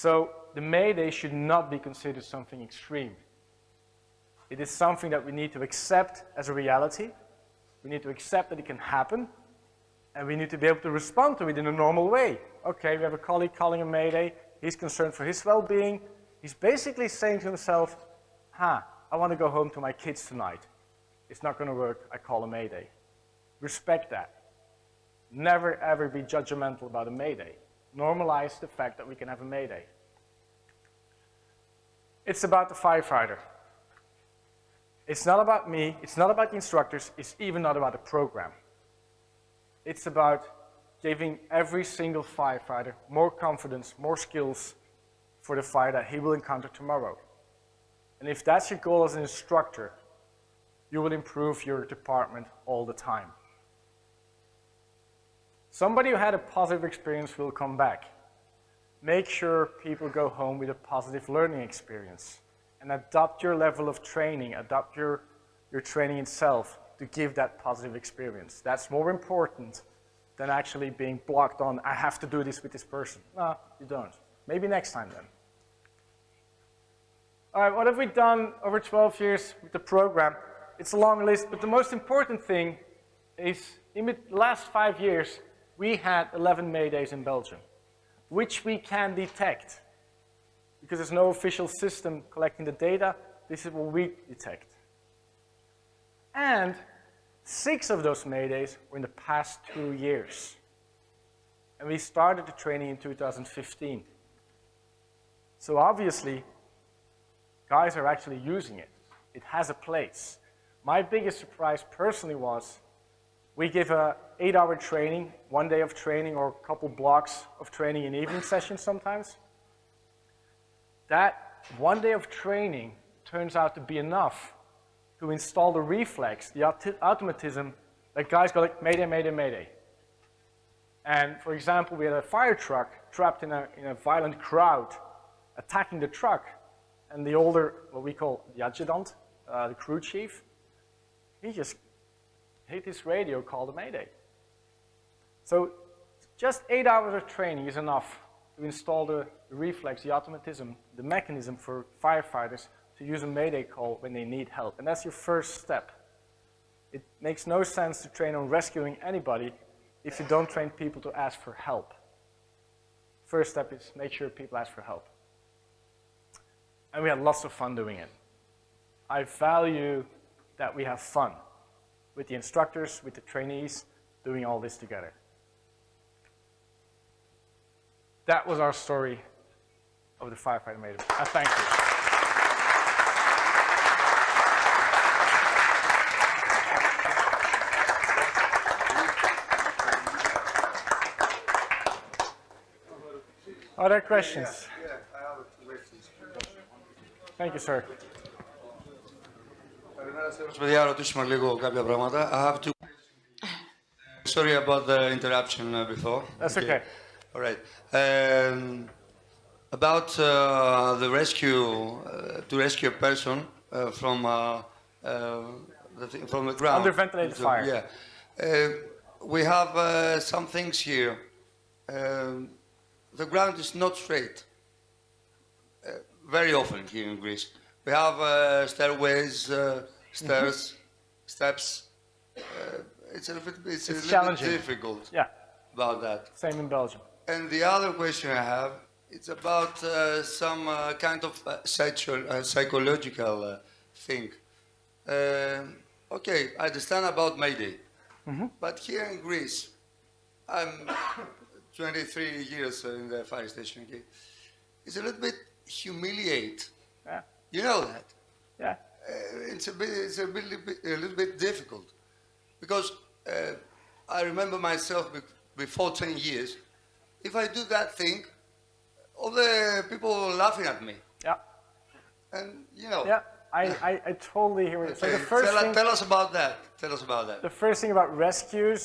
So the Mayday should not be considered something extreme. It is something that we need to accept as a reality. We need to accept that it can happen, and we need to be able to respond to it in a normal way. Okay, we have a colleague calling a Mayday. He's concerned for his well-being. He's basically saying to himself, I want to go home to my kids tonight. It's not going to work. I call a Mayday. Respect that. Never, ever be judgmental about a Mayday. Normalize the fact that we can have a Mayday. It's about the firefighter. It's not about me, it's not about the instructors, it's even not about the program. It's about giving every single firefighter more confidence, more skills for the fire that he will encounter tomorrow. And if that's your goal as an instructor, you will improve your department all the time. Somebody who had a positive experience will come back. Make sure people go home with a positive learning experience. And adopt your level of training, adopt your training itself to give that positive experience. That's more important than actually being blocked on, I have to do this with this person. No, you don't. Maybe next time then. All right, what have we done over 12 years with the program? It's a long list, but the most important thing is in the last 5 years, we had 11 Maydays in Belgium, which we can detect. Because there's no official system collecting the data, this is what we detect. And 6 of those Maydays were in the past 2 years. And we started the training in 2015. So obviously, guys are actually using it. It has a place. My biggest surprise personally was we give a 8-hour training, 1 day of training or a couple blocks of training in evening sessions sometimes. That 1 day of training turns out to be enough to install the reflex, the automatism that guys go like, Mayday, Mayday, Mayday. And for example, we had a fire truck trapped in a violent crowd attacking the truck. And the older, what we call the adjutant, the crew chief, he just hit his radio, called a Mayday. So just 8 hours of training is enough to install the reflex, the automatism, the mechanism for firefighters to use a Mayday call when they need help. And that's your first step. It makes no sense to train on rescuing anybody if you don't train people to ask for help. First step is make sure people ask for help. And we had lots of fun doing it. I value that we have fun with the instructors, with the trainees, doing all this together. That was our story of the Firefighter Mayday. Thank you. Are there questions? Yeah, I have questions. Thank you, sir. Παιδιά, ρωτήσουμε λίγο κάποια πράγματα. I have to. Sorry about the interruption before. That's okay. All right. About the rescue, to rescue a person from the ground. Under ventilated fire. Yeah. We have some things here. The ground is not straight. Very often here in Greece. We have stairways, stairs, steps. It's a little bit difficult about that. Same in Belgium. And the other question I have, it's about some kind of psychological thing. Okay, I understand about Mayday, but here in Greece, I'm 23 years in the fire station. Okay, it's a little bit humiliate. Yeah. You know that. Yeah. It's a little bit difficult because I remember myself before 10 years. If I do that thing, all the people are laughing at me. Yeah. And you know. Yeah. I totally hear it. So the first thing, tell us about that. Tell us about that. The first thing about rescues,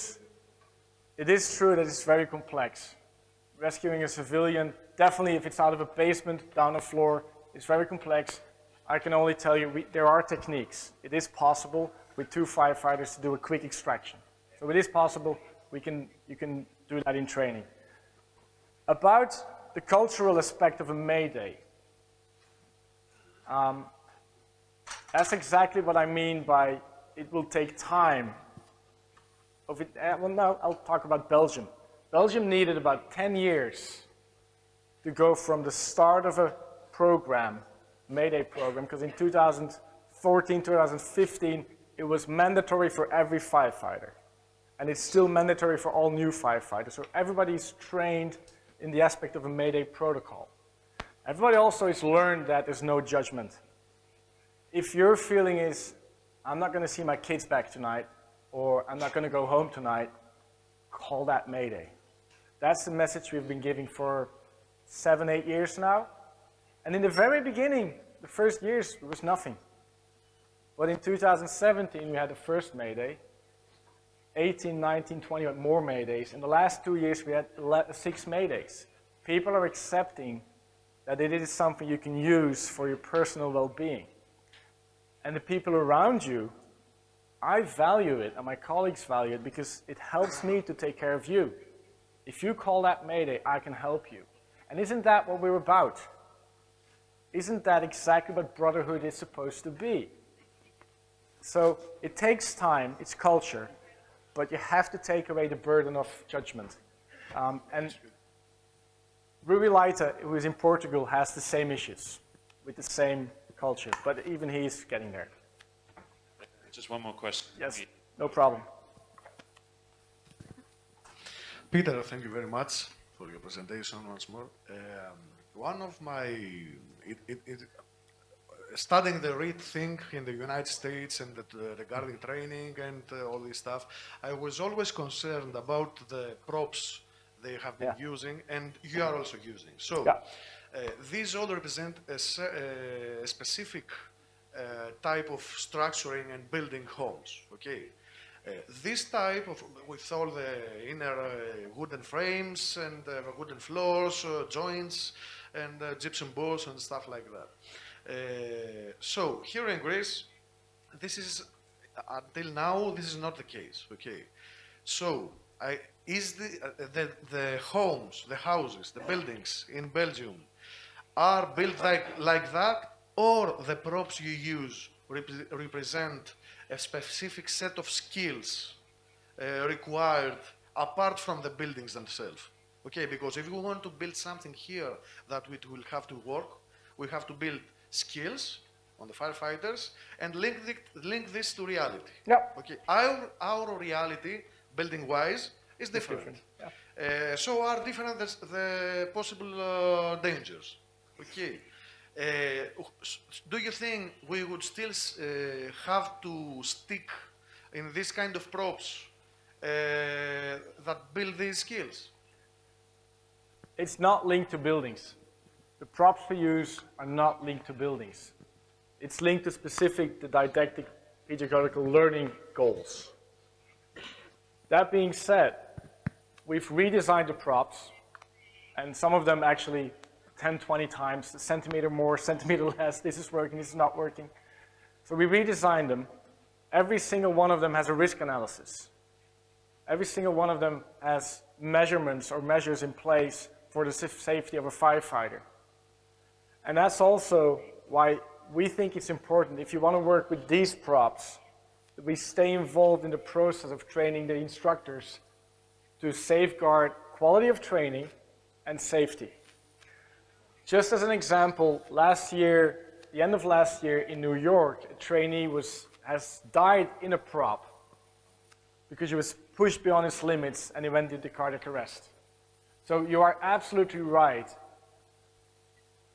it is true that it's very complex. Rescuing a civilian, definitely if it's out of a basement, down a floor, it's very complex. I can only tell you there are techniques. It is possible with 2 firefighters to do a quick extraction. So it is possible. You can do that in training. About the cultural aspect of a Mayday. That's exactly what I mean by it will take time. Well, now I'll talk about Belgium. Belgium needed about 10 years to go from the start of a program, Mayday program, because in 2014, 2015, it was mandatory for every firefighter. And it's still mandatory for all new firefighters. So everybody's trained in the aspect of a Mayday protocol. Everybody also has learned that there's no judgment. If your feeling is, I'm not going to see my kids back tonight, or I'm not going to go home tonight, call that Mayday. That's the message we've been giving for 7, 8 years now. And in the very beginning, the first years, there was nothing. But in 2017, we had the first Mayday. 18, 19, 20, more Maydays. In the last 2 years, we had 6 Maydays. People are accepting that it is something you can use for your personal well-being. And the people around you, I value it, and my colleagues value it, because it helps me to take care of you. If you call that Mayday, I can help you. And isn't that what we're about? Isn't that exactly what brotherhood is supposed to be? So it takes time, it's culture, but you have to take away the burden of judgment. And Rui Leite, who is in Portugal, has the same issues with the same culture, but even he's getting there. Just one more question. Yes, no problem. Peter, thank you very much for your presentation once more. One of my, studying the REIT thing in the United States and regarding training and all this stuff, I was always concerned about the props they have been using and you are also using. So these all represent a specific type of structuring and building homes, okay? This type of, with all the inner wooden frames and wooden floors, joints, and gypsum boards and stuff like that. So here in Greece, this is, until now, this is not the case, okay? So, is the homes, the houses, the buildings in Belgium are built like that, or the props you use represent a specific set of skills required apart from the buildings themselves? Okay, because if we want to build something here that it will have to work, we have to build skills on the firefighters and link this to reality. Okay, our reality, building-wise, is different. So are different the possible dangers. Okay. Do you think we would still have to stick in this kind of props that build these skills? It's not linked to buildings. The props we use are not linked to buildings. It's linked to specific didactic pedagogical learning goals. That being said, we've redesigned the props, and some of them actually 10, 20 times, a centimeter more, centimeter less, this is working, this is not working. So we redesigned them. Every single one of them has a risk analysis. Every single one of them has measurements or measures in place for the safety of a firefighter. And that's also why we think it's important, if you want to work with these props, that we stay involved in the process of training the instructors to safeguard quality of training and safety. Just as an example, last year, the end of last year in New York, a trainee has died in a prop because he was pushed beyond his limits and he went into cardiac arrest. So you are absolutely right.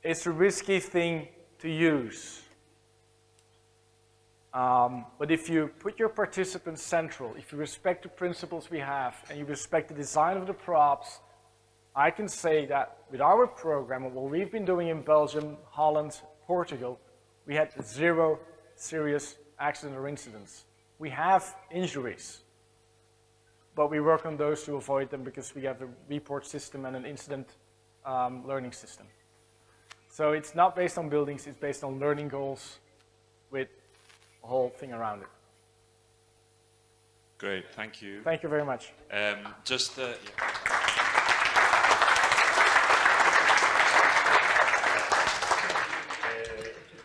It's a risky thing to use. But if you put your participants central, if you respect the principles we have, and you respect the design of the props, I can say that with our program, and what we've been doing in Belgium, Holland, Portugal, we had 0 serious accidents or incidents. We have injuries, but we work on those to avoid them because we have a report system and an incident learning system. So it's not based on buildings, it's based on learning goals with a whole thing around it. Great, thank you. Thank you very much. Yeah.